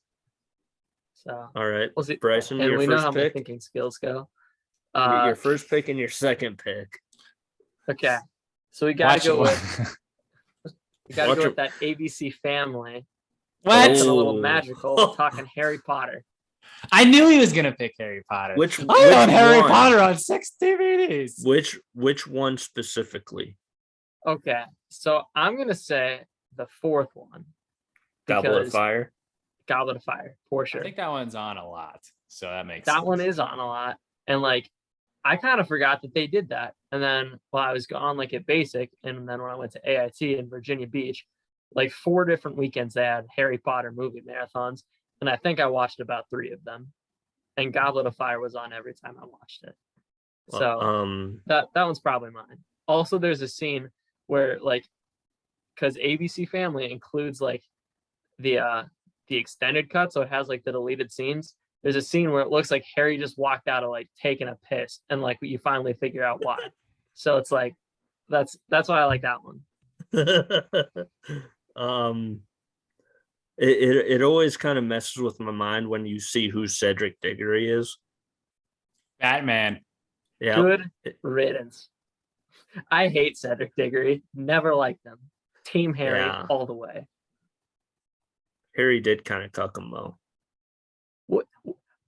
So All right, we'll see. Bryson, And your we know first how my pick. thinking skills go. Your first pick and your second pick. Okay. So we gotta go with Watch it. that ABC Family. What? Something a little Oh. magical. Talking Harry Potter. I knew he was gonna pick Harry Potter. Which I own Harry one? Potter on 6 DVDs. Which one specifically? Okay. So I'm gonna say the fourth one. Goblet of because Fire. Goblet of Fire, for I sure. think that one's on a lot, so that makes That sense. one is on a lot. And like I kind of forgot that they did that. And then while I was gone like at basic, and then when I went to AIT in Virginia Beach, like 4 different weekends they had Harry Potter movie marathons. And I think I watched about 3 of them. And Goblet of Fire was on every time I watched it. So that one's probably mine. Also, there's a scene where like because ABC Family includes like the extended cut, so it has like the deleted scenes. There's a scene where it looks like Harry just walked out of like taking a piss, and like you finally figure out why. So it's like that's why I like that one. It always kind of messes with my mind when you see who Cedric Diggory is. Batman. Yeah. Good riddance. I hate Cedric Diggory. Never liked him. Team Harry Yeah. all the way. Harry did kind of cuck him though. What?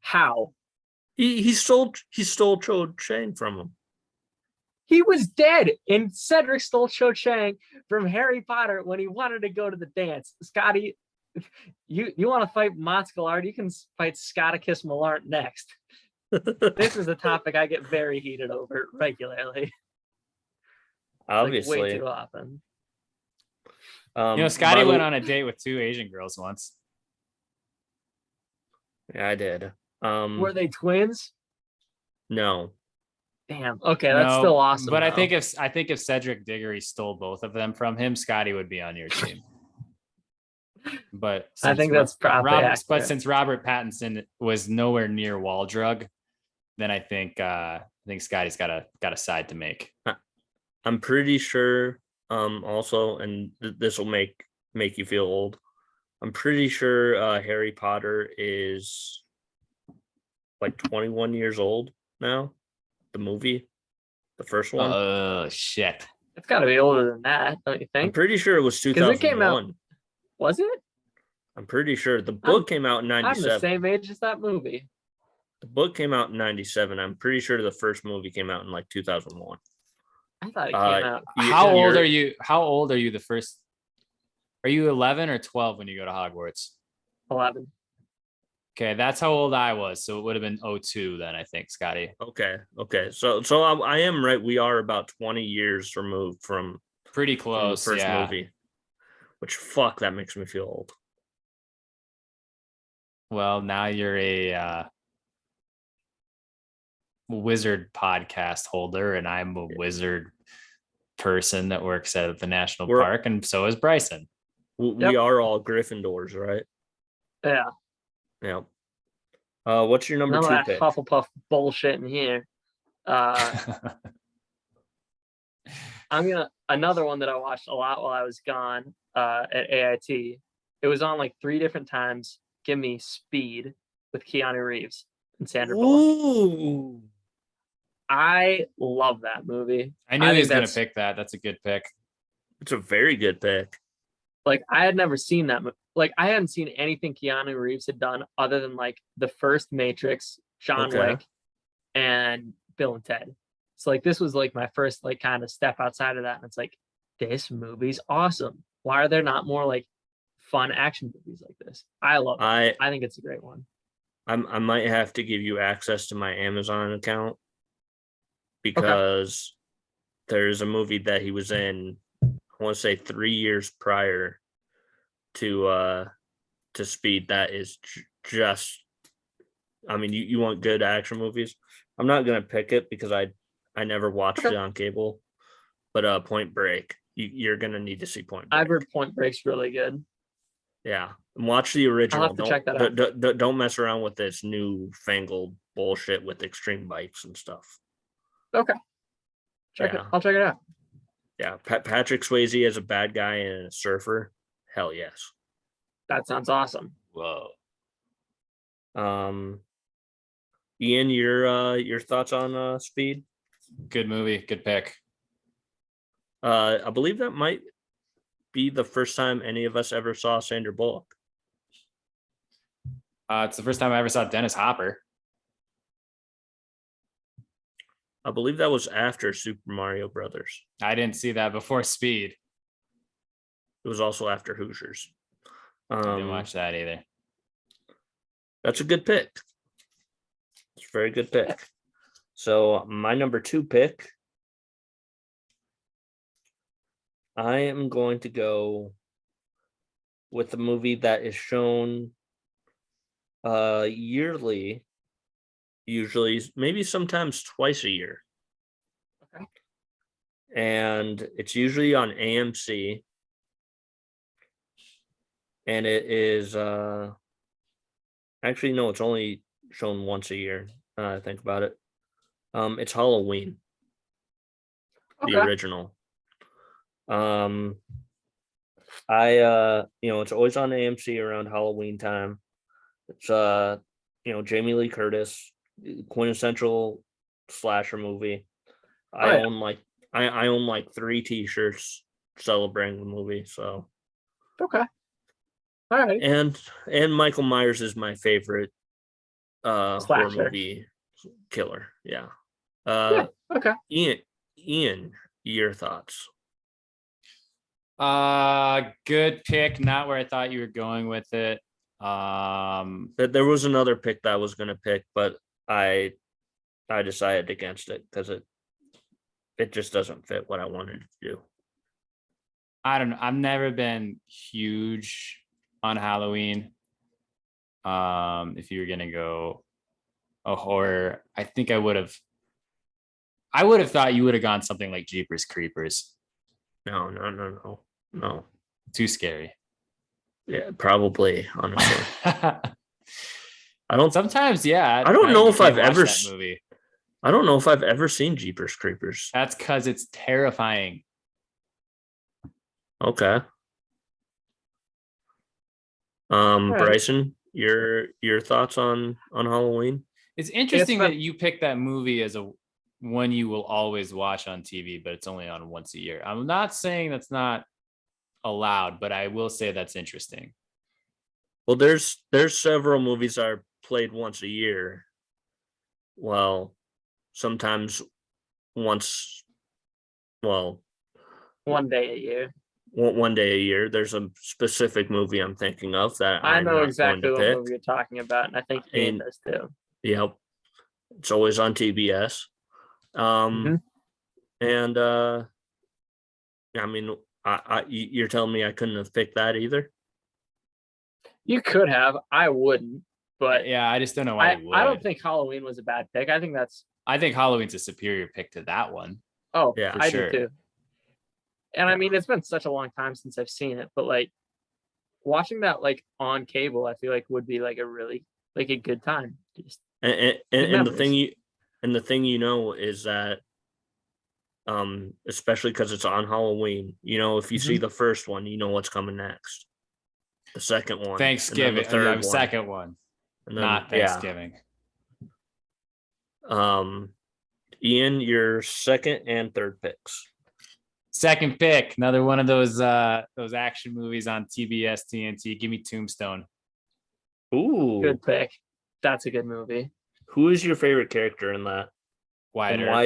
How? He stole Cho Chang from him. He was dead, and Cedric stole Cho Chang from Harry Potter when he wanted to go to the dance. Scotty, you want to fight Montskillard, you can fight Scotticus Malart next. This is a topic I get very heated over regularly. Obviously. Like way too often. Scotty went on a date with 2 Asian girls once. Yeah, I did. Were they twins? No. Damn. Okay, that's still awesome. But though. I think if Cedric Diggory stole both of them from him, Scotty would be on your team. But I think that's probably accurate. But since Robert Pattinson was nowhere near Waldrug, then I think Scotty's got a side to make. I'm pretty sure also, and this will make you feel old. I'm pretty sure Harry Potter is like 21 years old now. The movie, the first one. Oh shit! It's got to be older than that, don't you I'm think? pretty sure it was 2001. It came out. Was it? I'm pretty sure the book came out in 97. I'm the same age as that movie. The book came out in 97. I'm pretty sure the first movie came out in like 2001. I thought it came out. How old you're- are you? How old are you the first? Are you 11 or 12 when you go to Hogwarts? 11. Okay, that's how old I was. So it would have been 02 then, I think, Scotty. Okay. So I am right. We are about 20 years removed from Pretty the close. first Yeah. movie. Which fuck, that makes me feel old. Well, now you're a wizard podcast holder, and I'm a wizard person that works at the national We're- park, and so is Bryson. We are all Gryffindors, right? Yeah. Yeah. What's your number None of 2 that pick? Hufflepuff bullshit in here. Another one that I watched a lot while I was gone at AIT. It was on like 3 different times. Give me Speed with Keanu Reeves and Sandra Bullock. Ooh. I love that movie. I knew he think was going to that's- pick that. That's a good pick. It's a very good pick. Like I had never seen that. Like I hadn't seen anything Keanu Reeves had done other than like the first Matrix, John Okay. Wick, and Bill and Ted. So like this was like my first like kind of step outside of that, and it's like this movie's awesome. Why are there not more like fun action movies like this? I love it. I think it's a great one. I might have to give you access to my Amazon account because there's a movie that he was in, I want to say 3 years prior to Speed that is just, I mean, you want good action movies. I'm not gonna pick it because I never watched it on cable, but Point Break, you're gonna need to see Point Break. I've heard Point Break's really good. Yeah, and watch the original. have to check that out. Don't mess around with this newfangled bullshit with extreme bikes and stuff. Okay. I'll check it out. Yeah, Patrick Swayze as a bad guy and a surfer. Hell yes. That sounds awesome. Whoa. Ian, your thoughts on Speed? Good movie. Good pick. I believe that might be the first time any of us ever saw Sandra Bullock. It's the first time I ever saw Dennis Hopper. I believe that was after Super Mario Brothers. I didn't see that before Speed. It was also after Hoosiers. I didn't watch that either. That's a good pick. It's a very good pick. So my number 2 pick, I am going to go with a movie that is shown yearly, usually maybe sometimes twice a year. Okay. And it's usually on AMC. And it is actually no, it's only shown once a year. I think about it. It's Halloween, the original. It's always on AMC around Halloween time. It's Jamie Lee Curtis, quintessential slasher movie. I own like 3 t-shirts celebrating the movie, so Okay. All right. and Michael Myers is my favorite horror Slasher. movie killer. Yeah. Yeah. Okay. Ian, your thoughts? Good pick. Not where I thought you were going with it. There was another pick that I was gonna pick, but I decided against it because it just doesn't fit what I wanted to do. I don't know. I've never been huge on Halloween. If you were gonna go a horror, I think I would have thought you would have gone something like Jeepers Creepers. No. Too scary. Yeah, probably, honestly. I don't Sometimes, yeah. I don't know if I've ever that movie. I don't know if I've ever seen Jeepers Creepers. That's because it's terrifying. Okay. right. Bryson, your thoughts on Halloween? It's interesting not- that you picked that movie as a one you will always watch on TV, but it's only on once a year. I'm not saying that's not allowed, but I will say that's interesting. Well, there's several movies that are played once a year. Well, sometimes once well, One day a year. one day a year. There's a specific movie I'm thinking of that I I'm know not exactly going to what pick. movie you're talking about, and I think Ian does too. Yep. It's always on TBS. Mhm. And I mean, you're telling me I couldn't have picked that either? You could have. I wouldn't, but Yeah, I just don't know why you would. I don't think Halloween was a bad pick. I think that's. I think Halloween's a superior pick to that one. Oh, Yeah, for I sure. do too. And I Yeah. mean, it's been such a long time since I've seen it, but like watching that like on cable, I feel like would be like a really like a good time. Just And good the thing memories. you know is that especially because it's on Halloween, you know, if you see the first one, you know what's coming next. The second one, Thanksgiving. and then the third one, Second one, and then not Thanksgiving. Ian, your second and third picks. Second pick, another one of those action movies on TBS TNT. Give me Tombstone. Ooh, Good pick. That's a good movie. Who is your favorite character in that? Wyatt And Earp. why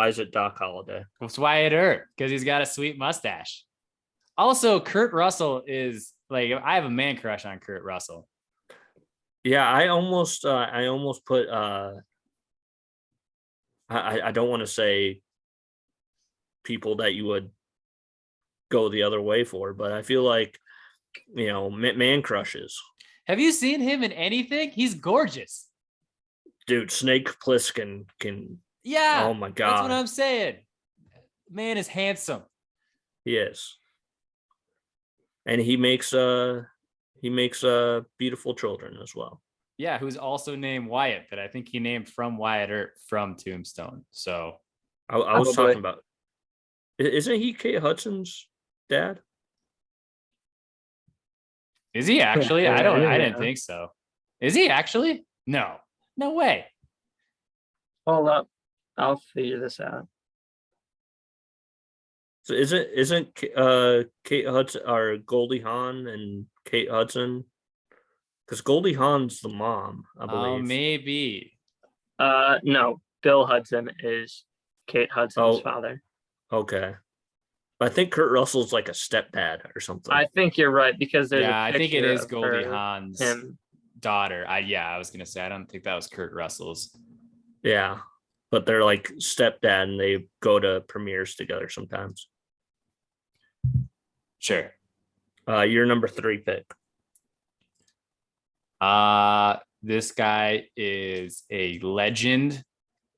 is it Doc Holliday? It's Wyatt Earp because he's got a sweet mustache. Also, Kurt Russell is like, I have a man crush on Kurt Russell. Yeah, I almost put I don't want to say people that you would go the other way for, but I feel like, you know, man crushes. Have you seen him in anything? He's gorgeous. Dude, Snake Plissken can. Yeah. Oh my god. That's what I'm saying. Man is handsome. He is. And he makes beautiful children as well. Yeah, who's also named Wyatt, that I think he named from Wyatt Earp from Tombstone. So I was talking about. Isn't he Kate Hudson's dad? is he actually? Yeah, I didn't think so. Is he actually? No way. Hold up. I'll figure this out. So isn't Kate Hudson or Goldie Hawn and Kate Hudson? Because Goldie Hawn's the mom, I believe. Oh, maybe. No. Bill Hudson is Kate Hudson's father. Okay. I think Kurt Russell's like a stepdad or something. I think you're right because there's I think it is Goldie her, Hawn's him. daughter. I was gonna say I don't think that was Kurt Russell's. Yeah, but they're like stepdad, and they go to premieres together sometimes. Sure. Your number 3 pick. This guy is a legend,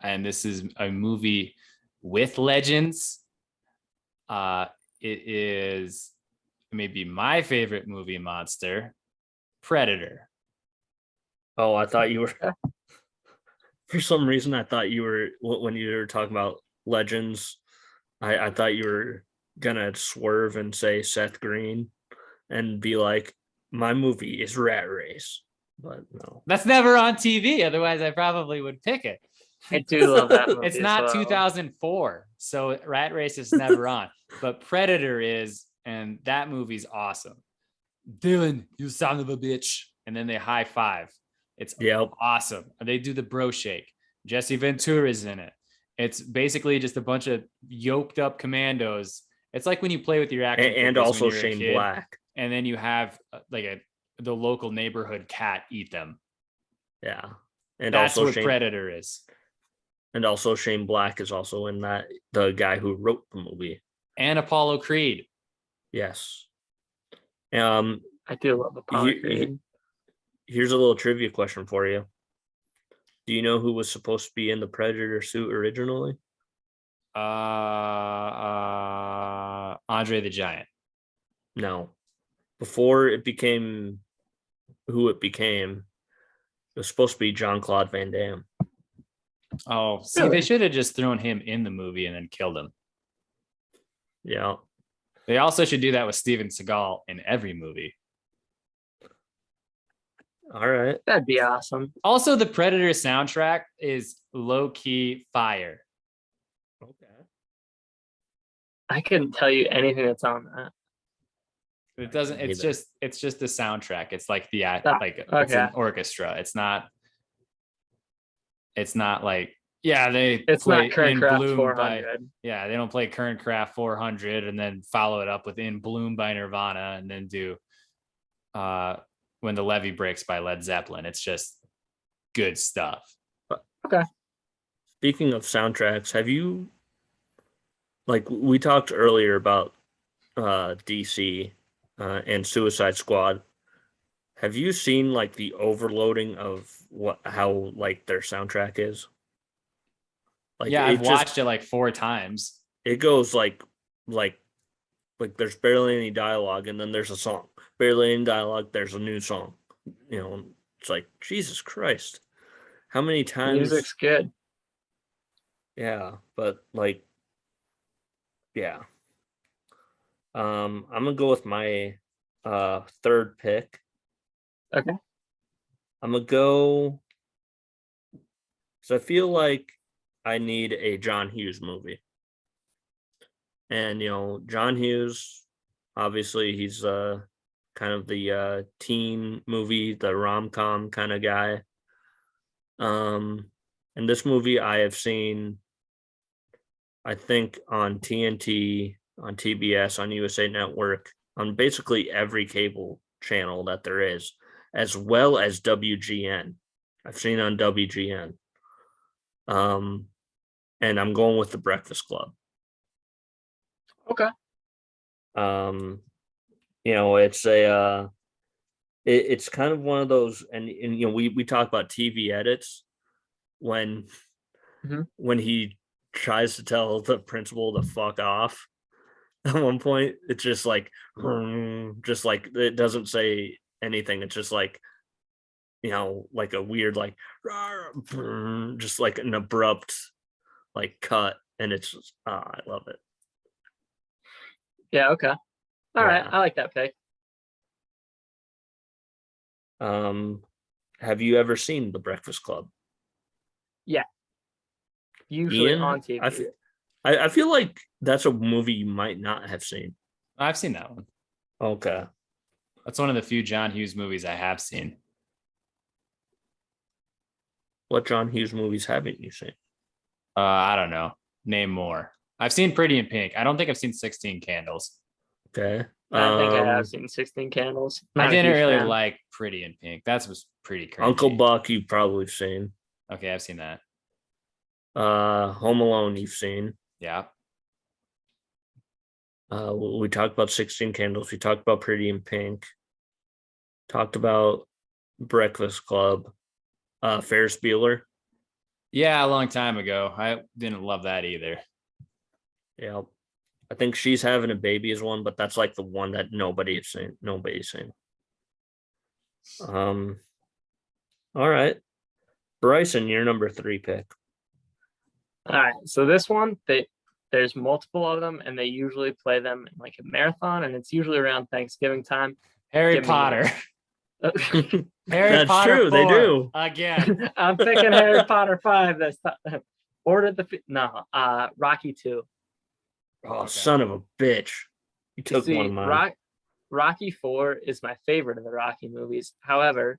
and this is a movie with legends. It is maybe my favorite movie monster, Predator. Oh, I thought you were. For some reason, I thought you were when you were talking about legends. I thought you were gonna swerve and say Seth Green, and be like, "My movie is Rat Race," but no. That's never on TV. Otherwise, I probably would pick it. I do love that movie. It's not 2004, so Rat Race is never on. But Predator is, and that movie's awesome. Dylan, you son of a bitch. And then they high five. It's awesome. They do the bro shake. Jesse Ventura's in it. It's basically just a bunch of yoked up commandos. It's like when you play with your action and also Shane Black. And then you have the local neighborhood cat eat them. Yeah. And that's also what Predator is. And also Shane Black is also in that, the guy who wrote the movie. And Apollo Creed. Yes. I do love Apollo Creed. Here's a little trivia question for you. Do you know who was supposed to be in the Predator suit originally? Andre the Giant. No. Before it became who it became, it was supposed to be Jean-Claude Van Damme. Oh, see, they should have just thrown him in the movie and then killed him. Yeah. They also should do that with Steven Seagal in every movie. All right. That'd be awesome. Also, the Predator soundtrack is low-key fire. Okay. I couldn't tell you anything that's on that. It doesn't. It's just the soundtrack. It's like it's an orchestra. It's not like Yeah, they It's play not Current In Craft Bloom 400. yeah, they don't play Current Craft 400 and then follow it up with In Bloom by Nirvana and then do When the Levee Breaks by Led Zeppelin. It's just good stuff. Okay. Speaking of soundtracks, have you like we talked earlier about DC and Suicide Squad? Have you seen like the overloading of how like their soundtrack is? Like Yeah, I've it just watched it like 4 times. it goes like there's barely any dialogue and then there's a song. Barely any dialogue, there's a new song. You know, it's like Jesus Christ. How many times? Music's good. Yeah, but like yeah. I'm gonna go with my third pick. Okay. I'm gonna go so I feel like I need a John Hughes movie. And John Hughes, obviously he's kind of the teen movie, the rom-com kind of guy. And this movie I have seen, I think on TNT, on TBS, on USA Network, on basically every cable channel that there is, as well as WGN. I've seen on WGN. And I'm going with The Breakfast Club. Okay. It's it's kind of one of those, and we talk about TV edits when when he tries to tell the principal to fuck off. At one point, it's just like it doesn't say anything. It's just like like a weird like just like an abrupt like cut, and it's just, I love it. Yeah. Okay. All right. Yeah. I like that pick. Have you ever seen The Breakfast Club? Yeah. Usually Ian, on TV. I feel like that's a movie you might not have seen. I've seen that one. Okay. That's one of the few John Hughes movies I have seen. What John Hughes movies haven't you seen? I don't know. Name more. I've seen Pretty in Pink. I don't think I've seen 16 Candles. Okay. I think I have seen 16 Candles. I Not a didn't huge really fan. like Pretty in Pink. That was pretty crazy. Uncle Buck, you've probably seen. Okay, I've seen that. Home Alone, you've seen. Yeah. We talked about 16 Candles. We talked about Pretty in Pink. Talked about Breakfast Club. Ferris Bueller. Yeah, a long time ago. I didn't love that either. Yeah. I think She's Having a Baby is one, but that's like the one that nobody's seen. Nobody's seen. All right. Bryson, your number 3 pick. All right. So this one, there's multiple of them, and they usually play them in like a marathon, and it's usually around Thanksgiving time. Harry Give me- Potter. Harry That's Potter true, they 4, do. again. I'm picking Harry Potter 5 this time. Rocky 2. Oh, Okay. son of a bitch. You took one of mine. Rocky 4 is my favorite of the Rocky movies. However,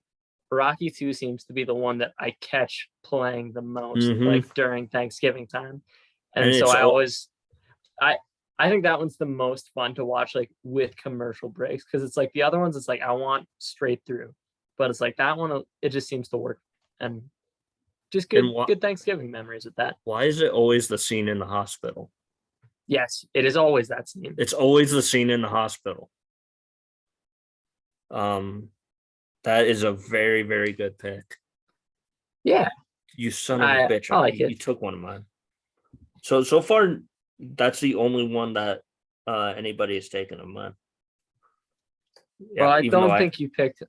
Rocky 2 seems to be the one that I catch playing the most, like during Thanksgiving time. And so I think that one's the most fun to watch, like with commercial breaks, because it's like the other ones, it's like I want straight through, but it's like that one, it just seems to work, and just good Thanksgiving memories with that. Why is it always the scene in the hospital? Yes, it is always that scene. It's always the scene in the hospital. That is a very, very good pick. Yeah. You son of a bitch. I like you it. took one of mine. So far, that's the only one that anybody has taken of mine. Yeah, well, I don't think you picked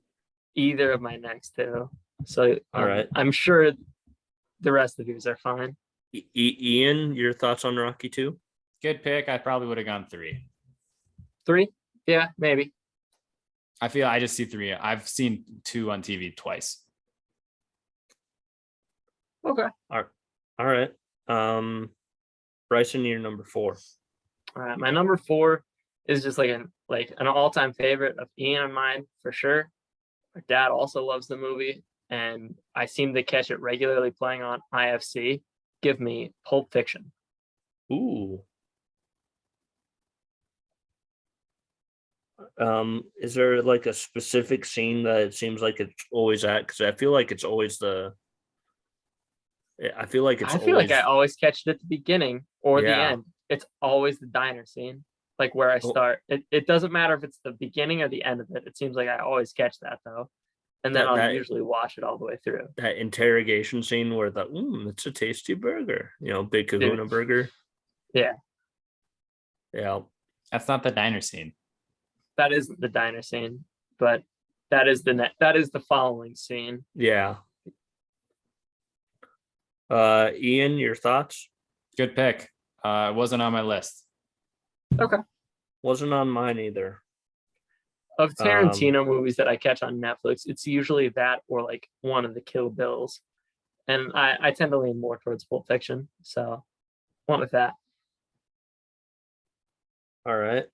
either of my next two. So all right. I'm sure the rest of yours are fine. Ian, your thoughts on Rocky 2? Good pick. I probably would have gone 3. 3? Yeah, maybe. I feel I just see 3. I've seen 2 on TV twice. Okay. All right. Bryson, you're number 4. All right. My number 4 is just like an all-time favorite of Ian and mine for sure. My dad also loves the movie, and I seem to catch it regularly playing on IFC. give me Pulp Fiction. Ooh. Is there like a specific scene that it seems like it's always at? Because I feel like it's always I feel like it's I feel like I always always catch it at the beginning or the Yeah. end. It's always the diner scene, like where I Oh. start. It doesn't matter if it's the beginning or the end of it. It seems like I always catch that though, and then I'll usually watch it all the way through. that interrogation scene where it's a tasty burger, big kahuna burger. Yeah, Yeah. That's not the diner scene. that is the diner scene, but that is the following scene. Yeah. Ian, your thoughts? Good pick. It wasn't on my list. Okay. Wasn't on mine either. Of Tarantino movies that I catch on Netflix, it's usually that or like one of the Kill Bills. And I tend to lean more towards Pulp Fiction. So went with that. All right.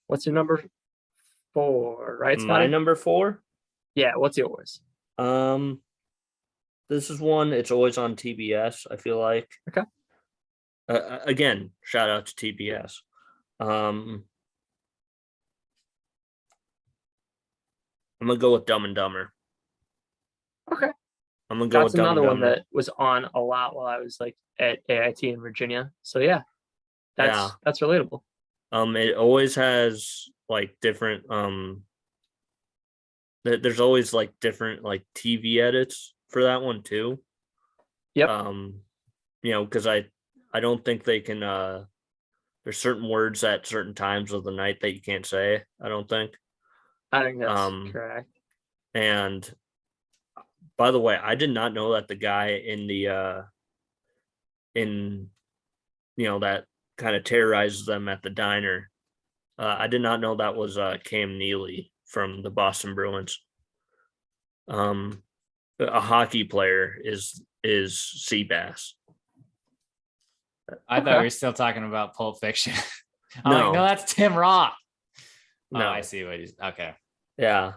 What's your number 4, right, Scotty? My number 4? Yeah, what's yours? This is one, it's always on TBS, I feel like. Okay. Again, shout out to TBS. I'm gonna go with Dumb and Dumber. Okay. I'm gonna go That's with Dumb and another one Dumber. that was on a lot while I was like at AIT in Virginia. So yeah, that's relatable. It always has like different there's always like different like TV edits for that one too. Yep. Because I don't think they can there's certain words at certain times of the night that you can't say, I don't think. I think that's correct. And by the way, I did not know that the guy in the that kind of terrorizes them at the diner. I did not know that was Cam Neely from the Boston Bruins. A hockey player is Seabass. I thought we were still talking about Pulp Fiction. No, that's Tim Roth. No, I see what he's okay. Yeah.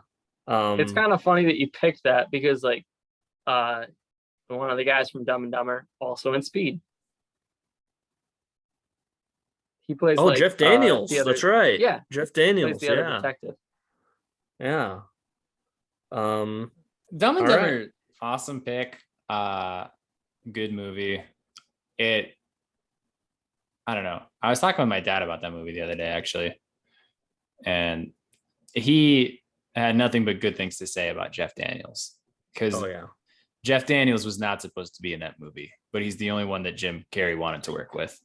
It's kind of funny that you picked that because like one of the guys from Dumb and Dumber also in Speed. He plays Jeff Daniels. That's right. Yeah. Jeff Daniels. Plays the other detective. Yeah. Dumb and Dumber, awesome pick. Good movie. I don't know. I was talking with my dad about that movie the other day, actually. And he had nothing but good things to say about Jeff Daniels. Because Jeff Daniels was not supposed to be in that movie, but he's the only one that Jim Carrey wanted to work with.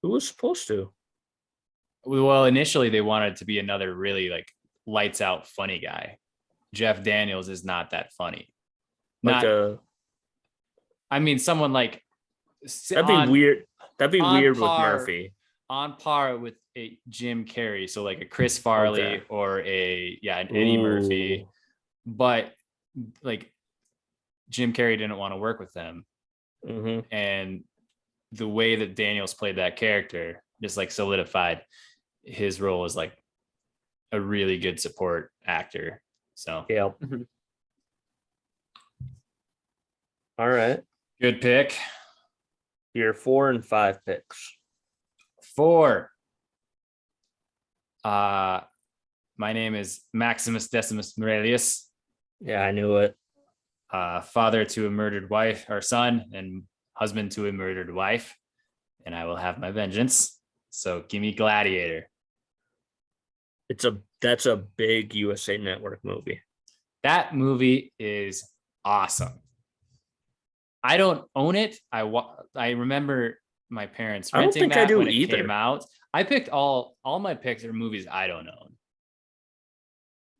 Who was supposed to? Well, initially they wanted to be another really like lights out funny guy. Jeff Daniels is not that funny. Someone like that'd be weird. That'd be weird with Murphy. On par with a Jim Carrey, so like a Chris Farley or an Eddie Murphy, but like Jim Carrey didn't want to work with them, and the way that Daniels played that character just like solidified his role as like a really good support actor. So yeah. All right. Good pick. Your 4 and 5 picks. 4. My name is Maximus Decimus Aurelius. Yeah, I knew it. Father to a murdered wife or son, and husband to a murdered wife, and I will have my vengeance. So give me Gladiator. That's a big USA Network movie. That movie is awesome. I don't own it. I remember my parents renting that when it came out. I picked all my picks are movies I don't own.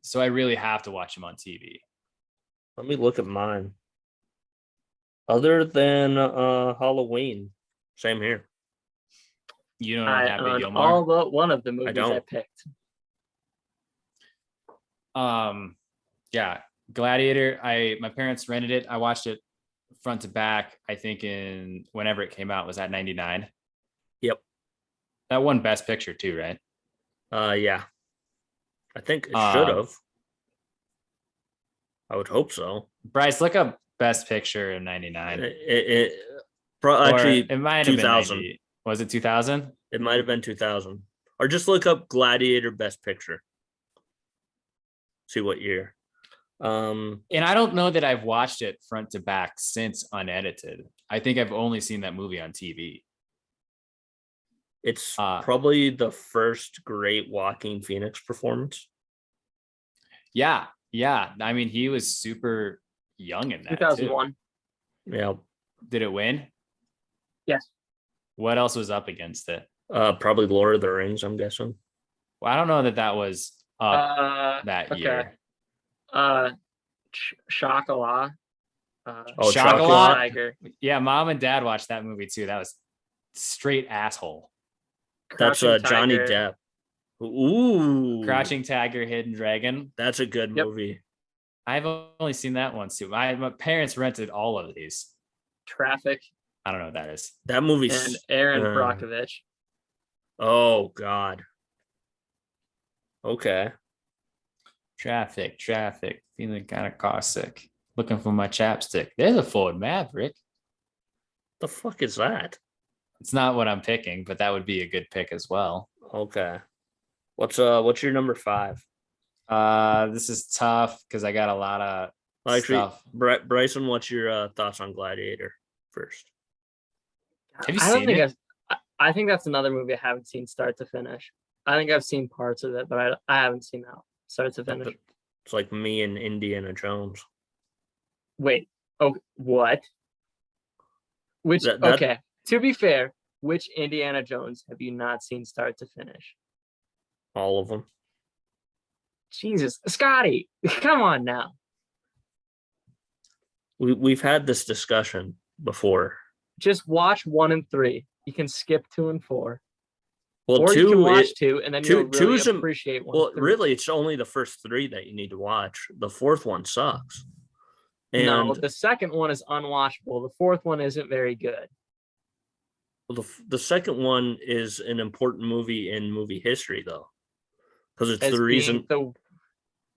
So I really have to watch them on TV. Let me look at mine. Other than Halloween, same here. You don't I have own Gilmore? all but one of the movies I picked. Yeah, Gladiator. My parents rented it. I watched it front to back. I think in whenever it came out was at 99. Yep. That won Best Picture too, right? Yeah. I think it should have. I would hope so. Bryce, look up Best Picture in '99. Actually, It might have been 2000. 90. Was it 2000? It might have been 2000. Or just look up Gladiator Best Picture. See what year. And I don't know that I've watched it front to back since unedited. I think I've only seen that movie on TV. It's probably the first great Joaquin Phoenix performance. Yeah. I mean, he was super young in that. 2001. Too. Yeah. Did it win? Yes. What else was up against it? Probably Lord of the Rings, I'm guessing. Well, I don't know that was up that year. Chocolat. Chocolat. Tiger. Yeah, Mom and Dad watched that movie too. That was straight asshole. That's Johnny Depp. Ooh. Crouching Tiger, Hidden Dragon. That's a good movie. I've only seen that one too. My parents rented all of these. Traffic. I don't know what that is. That movie. And Aaron Brockovich. Oh God. Okay. Traffic. Feeling kind of car sick. Looking for my chapstick. There's a Ford Maverick. The fuck is that? It's not what I'm picking, but that would be a good pick as well. Okay. What's your number 5? This is tough because I got a lot of stuff. Bryson, what's your thoughts on Gladiator first? Have you seen it? I think that's another movie I haven't seen start to finish. I think I've seen parts of it, but I haven't seen that start to finish. It's like me and Indiana Jones. Wait. Oh, what? Which okay. To be fair, which Indiana Jones have you not seen start to finish? All of them. Jesus, Scotty, come on now. We've had this discussion before. Just watch 1 and 3. You can skip 2 and 4. Well, or 2, you can watch 2 and then you'll really appreciate 1. Well, really, it's only the first 3 that you need to watch. The 4th one sucks. And no, the second one is unwatchable. The 4th one isn't very good. Well, the second one is an important movie in movie history, though, because it's the reason.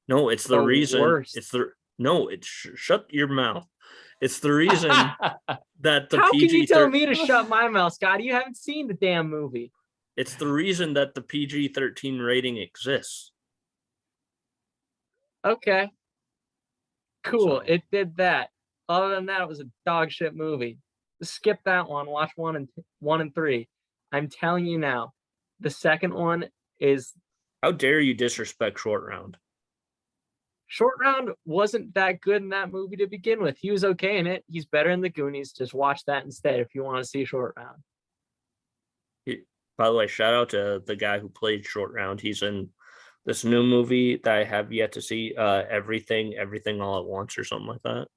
No, it's the reason. Worst. It's the no. It's shut your mouth. It's the reason that the How PG. Can you tell me to shut my mouth, Scotty? You haven't seen the damn movie. It's the reason that the PG-13 rating exists. Okay. Cool. So. It did that. Other than that, it was a dog shit movie. Skip that one. Watch 1 and 3. I'm telling you now, the second one is. How dare you disrespect Short Round? Short Round wasn't that good in that movie to begin with. He was okay in it. He's better in the Goonies. Just watch that instead if you want to see Short Round. By the way, shout out to the guy who played Short Round. He's in this new movie that I have yet to see, Everything All at Once or something like that.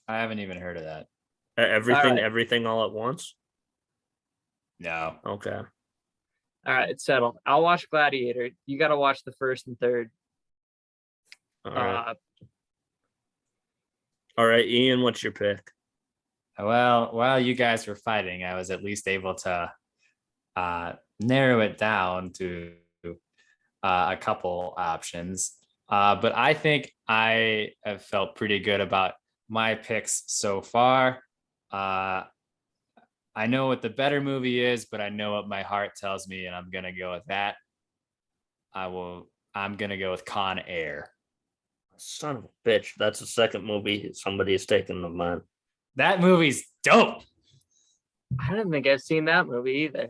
I haven't even heard of that. Everything All at Once? No. Okay. All right, it's settled. I'll watch Gladiator. You got to watch the 1st and 3rd. All right, Ian, what's your pick? Well, while you guys were fighting, I was at least able to narrow it down to a couple options. But I think I have felt pretty good about my picks so far. I know what the better movie is, but I know what my heart tells me, and I'm gonna go with that. I'm gonna go with Con Air. Son of a bitch! That's the second movie somebody has taken the man. That movie's dope. I don't think I've seen that movie either.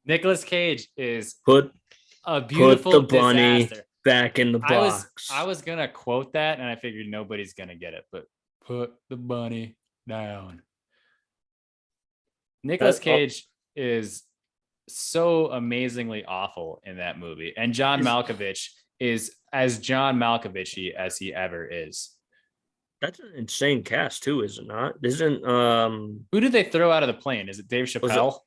Nicolas Cage is a beautiful put the bunny disaster. Back in the box. I was gonna quote that, and I figured nobody's gonna get it. But put the bunny down. Nicolas Cage is so amazingly awful in that movie, and John Malkovich is as John Malkovich-y as he ever is. That's an insane cast too, is it not? Isn't who did they throw out of the plane? Is it Dave Chappelle?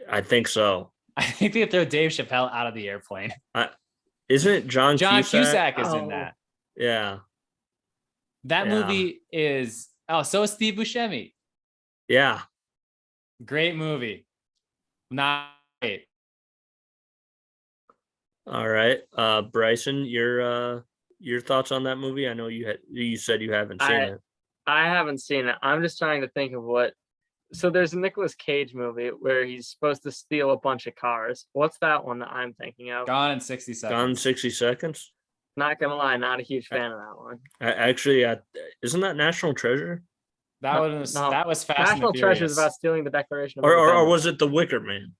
I think so. I think they throw Dave Chappelle out of the airplane. Isn't it John Cusack is in that. Yeah. That movie is so is Steve Buscemi. Yeah. Great movie. Not great. All right. Bryson, your your thoughts on that movie? I know you said you haven't seen it. I haven't seen it. I'm just trying to think of what. So there's a Nicolas Cage movie where he's supposed to steal a bunch of cars. What's that one that I'm thinking of? Gone in 60 seconds. Gone in 60 seconds. Not gonna lie, not a huge fan of that one. Actually, isn't that National Treasure? That was No. that was Fast National and the Treasure is Furious. about stealing the Declaration of Or Independence. was it The Wicker Man?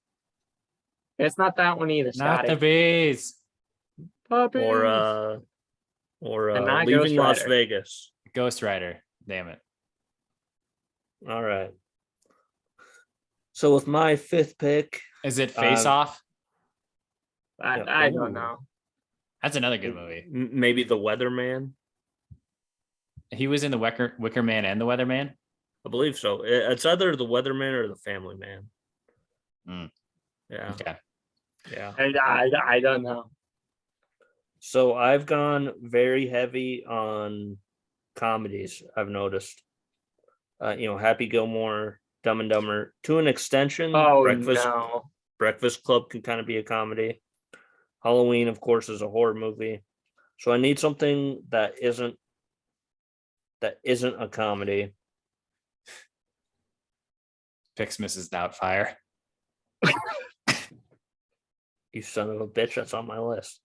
It's not that one either, Not Scotty. the bees. Puppies. Or And not Leaving Ghost Las Rider. Vegas. Ghost Rider. Damn it. All right. So with my fifth pick, Is it Face Off? I don't know. That's another good movie. maybe The Weatherman. He was in the Wicker Man and the Weatherman. I believe so. It's either The Weatherman or The Family Man. Mm. Yeah. Okay. Yeah. I don't know. So I've gone very heavy on comedies, I've noticed. Happy Gilmore, Dumb and Dumber, to an extension. Oh, Breakfast no. Breakfast Club can kind of be a comedy. Halloween, of course, is a horror movie. So I need something that isn't a comedy. Picks Mrs. Doubtfire. You son of a bitch, that's on my list.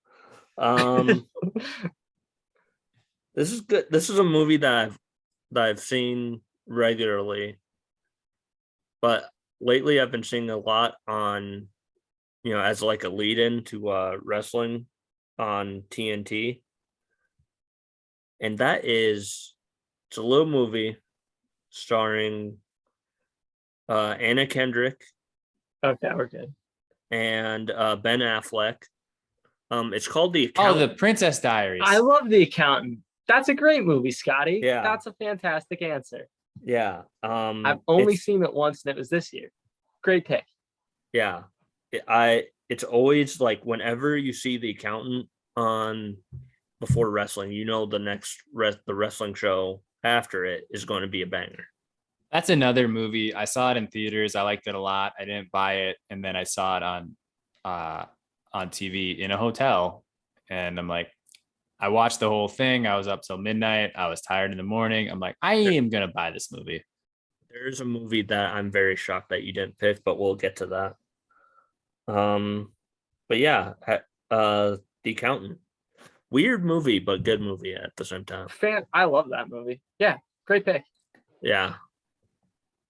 This is good. This is a movie that I've seen regularly, but lately I've been seeing a lot on, as like a lead-in to wrestling on TNT, and it's a little movie starring Anna Kendrick. Okay, we're good. And Ben Affleck. It's called The Oh, Accountant. the Princess Diaries. I love The Accountant. That's a great movie, Scotty. Yeah. That's a fantastic answer. Yeah. I've only seen it once, and it was this year. Great pick. Yeah. It's always like whenever you see The Accountant on before wrestling, the wrestling show after it is going to be a banger. That's another movie. I saw it in theaters. I liked it a lot. I didn't buy it, and then I saw it on TV in a hotel, and I'm like, I watched the whole thing. I was up till midnight. I was tired in the morning. I'm like, I am gonna buy this movie. There's a movie that I'm very shocked that you didn't pick, but we'll get to that. But yeah, The Accountant. Weird movie, but good movie at the same time. I love that movie. Yeah, great pick. Yeah.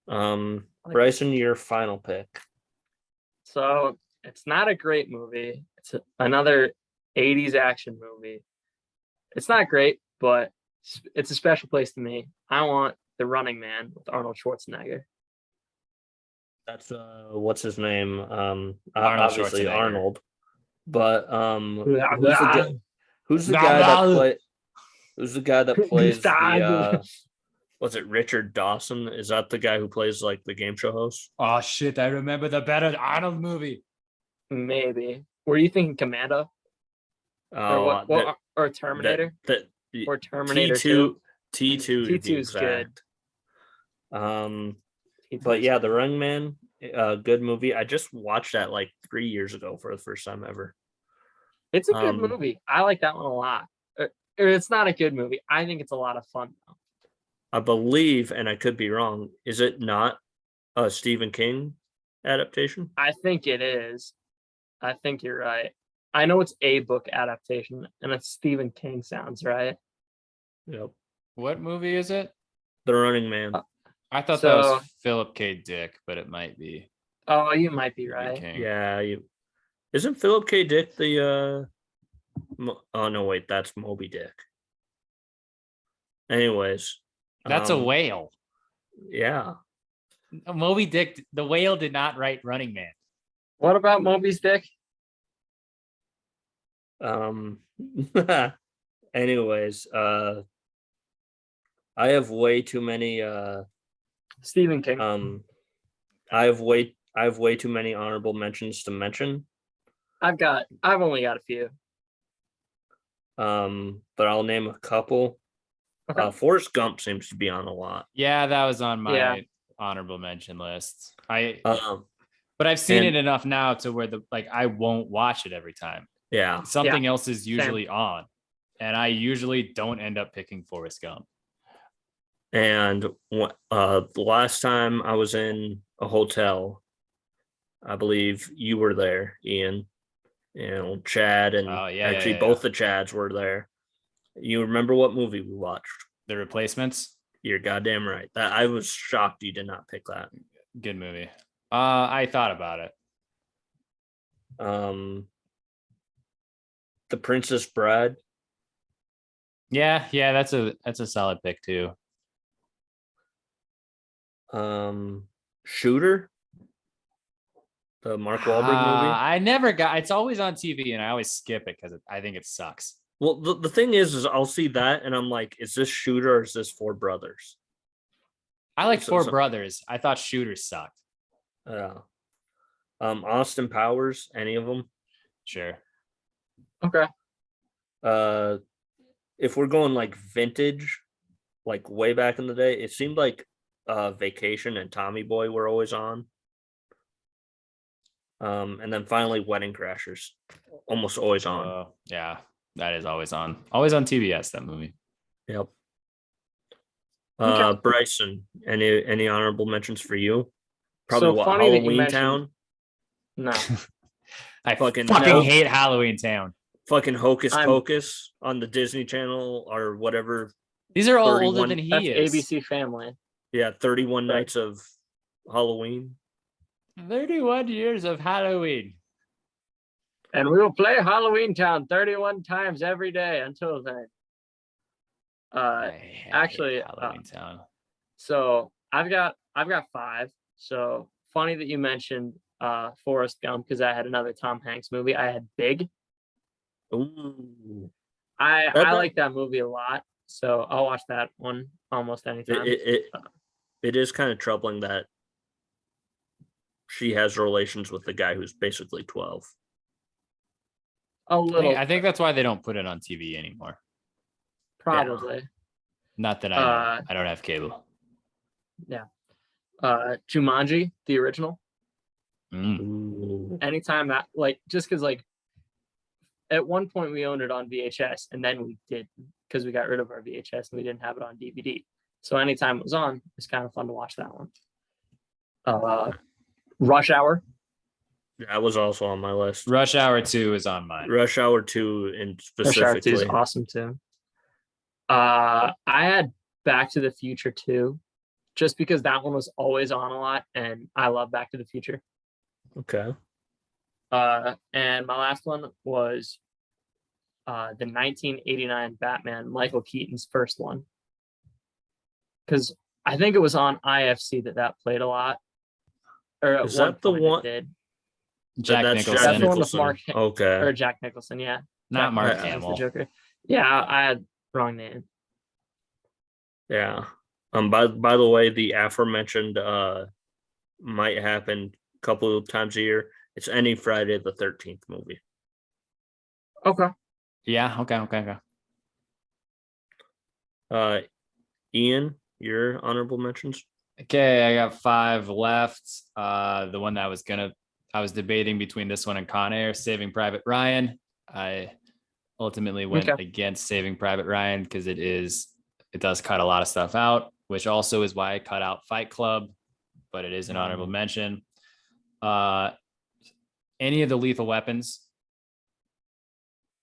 Bryson, your final pick. So it's not a great movie. It's another 80s action movie. It's not great, but it's a special place to me. I want The Running Man with Arnold Schwarzenegger. That's what's his name? Obviously Schwarzenegger. Arnold. But who's the guy that plays the was it Richard Dawson? Is that the guy who plays like the game show host? Oh shit! I remember the better Arnold movie. Maybe. Were you thinking Commando? Or Terminator? Or Terminator T2. T2 is good. But yeah, The Running Man, good movie. I just watched that like 3 years ago for the first time ever. It's a good movie. I like that one a lot. It's not a good movie. I think it's a lot of fun though. I believe, and I could be wrong, is it not a Stephen King adaptation? I think it is. I think you're right. I know it's a book adaptation, and it's Stephen King sounds right. Yep. What movie is it? The Running Man. I thought that was Philip K. Dick, but it might be. Oh, you might be right. King. Yeah, isn't Philip K. Dick the oh no, wait, that's Moby Dick. Anyways. That's a whale. Yeah. Moby Dick, the whale did not write Running Man. What about Moby's dick? Anyways, I have way too many Stephen King. I have way too many honorable mentions to mention. I've only got a few. But I'll name a couple. Okay. Forrest Gump seems to be on a lot. Yeah, that was on my honorable mention list. But I've seen it enough now to where I won't watch it every time. Yeah. Something else is usually on. And I usually don't end up picking Forrest Gump. And the last time I was in a hotel, I believe you were there, Ian. Chad and both the Chads were there. You remember what movie we watched? The Replacements. You're goddamn right. That I was shocked you did not pick that. Good movie. I thought about it. The Princess Bride. Yeah, that's a solid pick too. Shooter. The Mark Wahlberg movie. I never got. It's always on TV, and I always skip it because I think it sucks. Well, the thing is I'll see that, and I'm like, is this Shooter or is this Four Brothers? I like Four Brothers. I thought Shooter sucked. Yeah. Austin Powers. Any of them? Sure. Okay. If we're going like vintage, like way back in the day, it seemed like Vacation and Tommy Boy were always on. And then finally Wedding Crashers, almost always on. Yeah, that is always on TBS, that movie. Yep. Bryson, any honorable mentions for you? Probably so Halloween Town. No. I fucking hate Halloween Town. Fucking Hocus Pocus on the Disney Channel or whatever. These are all older than he is. ABC Family. Yeah, 31 nights of Halloween. 31 years of Halloween. And we will play Halloween Town 31 times every day until then. Actually, Halloween Town. So I've got 5. So funny that you mentioned Forrest Gump because I had another Tom Hanks movie. I had Big. Ooh. I like that movie a lot. So I'll watch that one almost anytime. It is kind of troubling that she has relations with the guy who's basically 12. A little. I think that's why they don't put it on TV anymore. Probably. Yeah. Not that I don't have cable. Yeah. Jumanji, the original. Ooh. Anytime that, like, just because, like, at one point we owned it on VHS and then we did because we got rid of our VHS and we didn't have it on DVD. So anytime it was on, it's kind of fun to watch that one. Rush Hour. That was also on my list. Rush Hour 2 is on mine. Rush Hour 2 in specifically. Rush Hour 2 is awesome too. I had Back to the Future 2, just because that one was always on a lot, and I love Back to the Future. Okay. And my last one was the 1989 Batman, Michael Keaton's first one, because I think it was on IFC that played a lot. Or is that the one? Jack Nicholson. That's the one with Mark. Okay. Or Jack Nicholson, yeah. Not Mark Hamill. The Joker. Yeah, I had wrong name. Yeah. By the way, the aforementioned might happen a couple of times a year. It's any Friday the 13th movie. Okay. Yeah. Okay. Ian, your honorable mentions. Okay, I got 5 left. The one that I was debating between this one and Con Air, Saving Private Ryan. I ultimately went against Saving Private Ryan because it does cut a lot of stuff out, which also is why I cut out Fight Club, but it is an honorable mention. Any of the Lethal Weapons.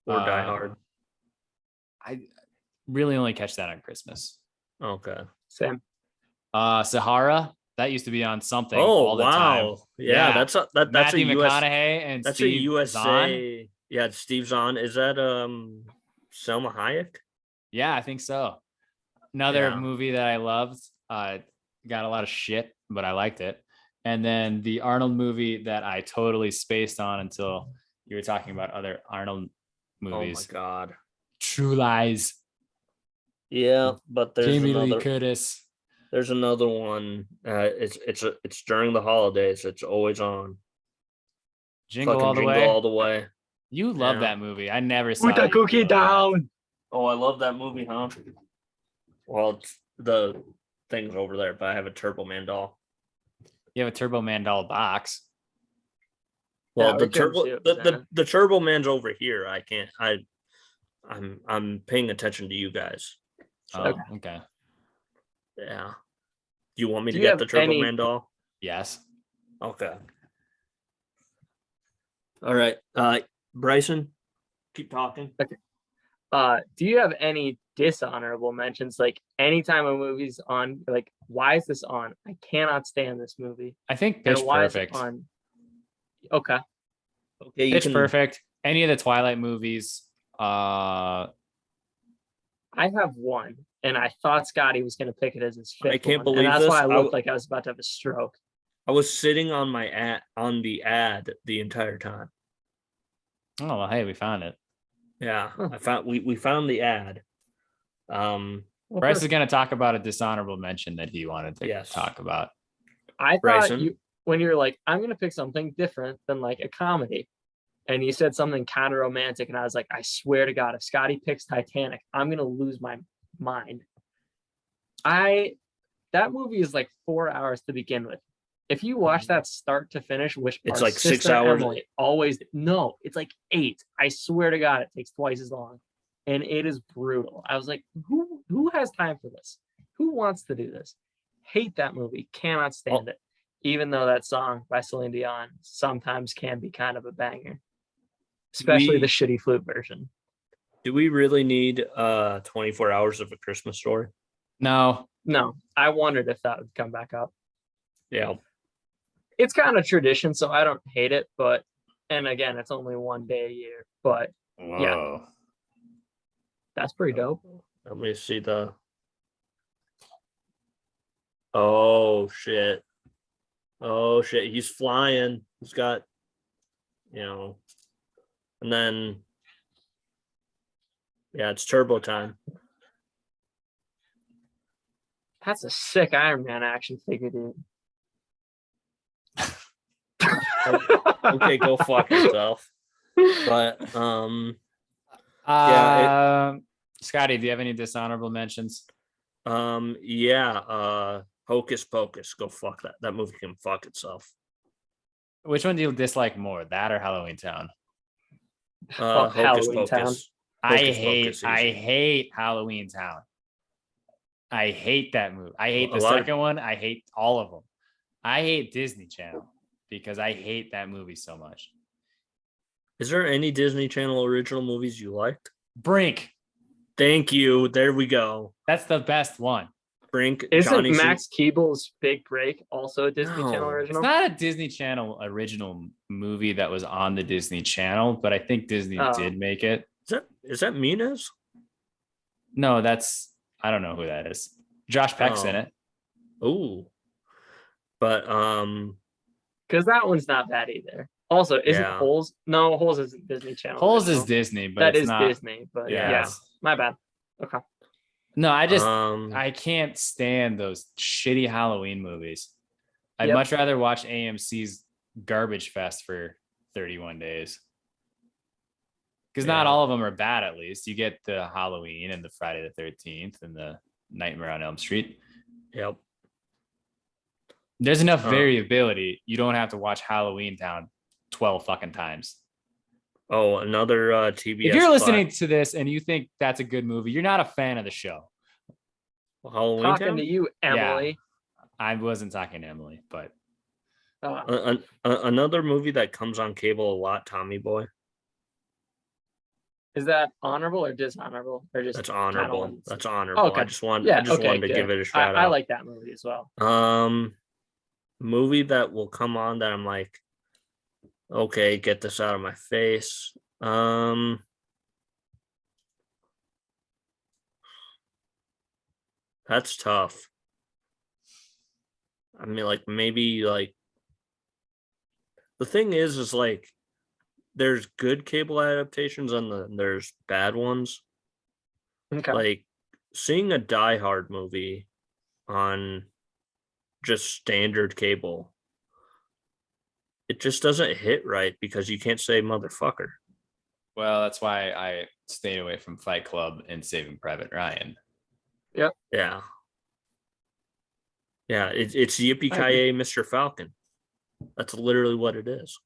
Or Die Hard. I really only catch that on Christmas. Okay. Same. Sahara, that used to be on something all the time. Yeah, that's a Matthew US, McConaughey and that's Steve a USA. Zahn. Yeah, Steve Zahn. Is that Selma Hayek? Yeah, I think so. Another movie that I loved. Got a lot of shit, but I liked it. And then the Arnold movie that I totally spaced on until you were talking about other Arnold movies. Oh my god. True Lies. Yeah, but there's Jamie another. Lee Curtis. There's another one. It's during the holidays. It's always on. Jingle All the Way. You love that movie. I never saw it. Put the cookie down. Oh, I love that movie, huh? Well, it's the thing's over there, but I have a Turbo Man doll. You have a Turbo Man doll box. Well, the Turbo Man's over here. I can't. I'm paying attention to you guys. So Oh, okay. yeah. Do you want me Do to you get have the Turbo any- Man doll? Yes. Okay. All right. Bryson, keep talking. Do you have any dishonorable mentions? Like anytime a movie's on, like, why is this on? I cannot stand this movie. I think And Pitch why Perfect. is it on? Okay. Okay, you Pitch can. Perfect. Any of the Twilight movies. I have one, and I thought Scotty was going to pick it as his fifth can't one, believe and that's this. why I looked like I was about to have a stroke. I was sitting on my the ad the entire time. Oh well, hey, we found it. Yeah, Huh. we found the ad. Well, Bryce is perfect. going to talk about a dishonorable mention that he wanted to Yes. talk about. I thought Bryson? when you were like, I'm going to pick something different than like a comedy, and you said something kind of romantic, and I was like, I swear to God, if Scotty picks Titanic, I'm going to lose my mind. That movie is like 4 hours to begin with. If you watch that start to finish, which It's our like 6 sister hours. Emily always no, it's like 8. I swear to God, it takes twice as long, and it is brutal. I was like, who has time for this? Who wants to do this? Hate that movie. Cannot stand it. Even though that song by Celine Dion sometimes can be kind of a banger, especially the shitty flute version. Do we really need 24 hours of A Christmas Story? No. No, I wondered if that would come back up. Yeah. It's kind of tradition, so I don't hate it, but and again, it's only one day a year, but Whoa. that's pretty dope. Let me see the. Oh shit! Oh shit! He's flying. He's got, and then yeah, it's turbo time. That's a sick Iron Man action figure, dude. Okay, go fuck yourself. But Scotty, do you have any dishonorable mentions? Hocus Pocus, go fuck that. That movie can fuck itself. Which one do you dislike more, that or Halloween Town? Hocus Halloween Town. Pocus. I Hocus hate Pocus, easy. Halloween Town. I hate that movie. I hate A the lot of- second one. I hate all of them. I hate Disney Channel because I hate that movie so much. Is there any Disney Channel original movies you liked? Brink. Thank you. There we go. That's the best one. Brink. Isn't Johnny Max Keeble's Big Break also a Disney No. Channel It's original? not a Disney Channel original movie that was on the Disney Channel, but I think Disney did make it. Is that Mina's? No, I don't know who that is. Josh Peck's in Oh. it. Ooh. But Because that one's not bad either. Also, isn't Yeah. Holes? No, Holes isn't Disney Channel. Holes is original. Disney, but That it's is not. Disney, but Yeah. yeah, my bad. Okay. No, I I can't stand those shitty Halloween movies. I'd Yep. much rather watch AMC's Garbage Fest for 31 days. Because not Yeah. all of them are bad, at least. You get the Halloween and the Friday the 13th and the Nightmare on Elm Street. Yep. There's enough variability. You don't have to watch Halloween Town 12 fucking times. Oh, another TBS. If you're listening to this and you think that's a good movie, you're not a fan of the show. Halloween Talking Town? to you, Emily. I wasn't talking to Emily, but Another movie that comes on cable a lot, Tommy Boy. Is that honorable or dishonorable? Or just That's kinda honorable. ones? That's honorable. Okay. I just wanted Yeah, to good. give it a shout I out. like that movie as well. Movie that will come on that I'm like, okay, get this out of my face. That's tough. I mean, like maybe like the thing is like there's good cable adaptations and there's bad ones. Okay. Like seeing a Die Hard movie on just standard cable, it just doesn't hit right because you can't say motherfucker. well, that's why I stayed away from Fight Club and Saving Private Ryan. Yeah. Yeah, it's Yippee-ki-yay, Mr. Falcon. That's literally what it is.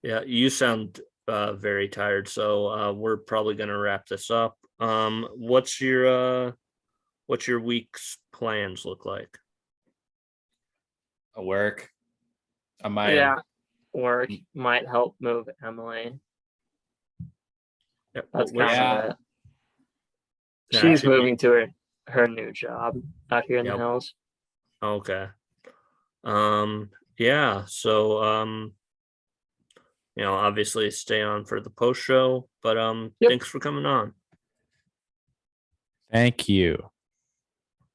Yeah, you sound very tired, so we're probably gonna wrap this up. What's your week's plans look like? Work. I might. Yeah, work might help move Emily. Yeah, That's where's she- kind of it. Yeah, She's she- moving to her new job out here in the Yep. hills. Okay. Yeah, so obviously stay on for the post show, but Yep. thanks for coming on. Thank you.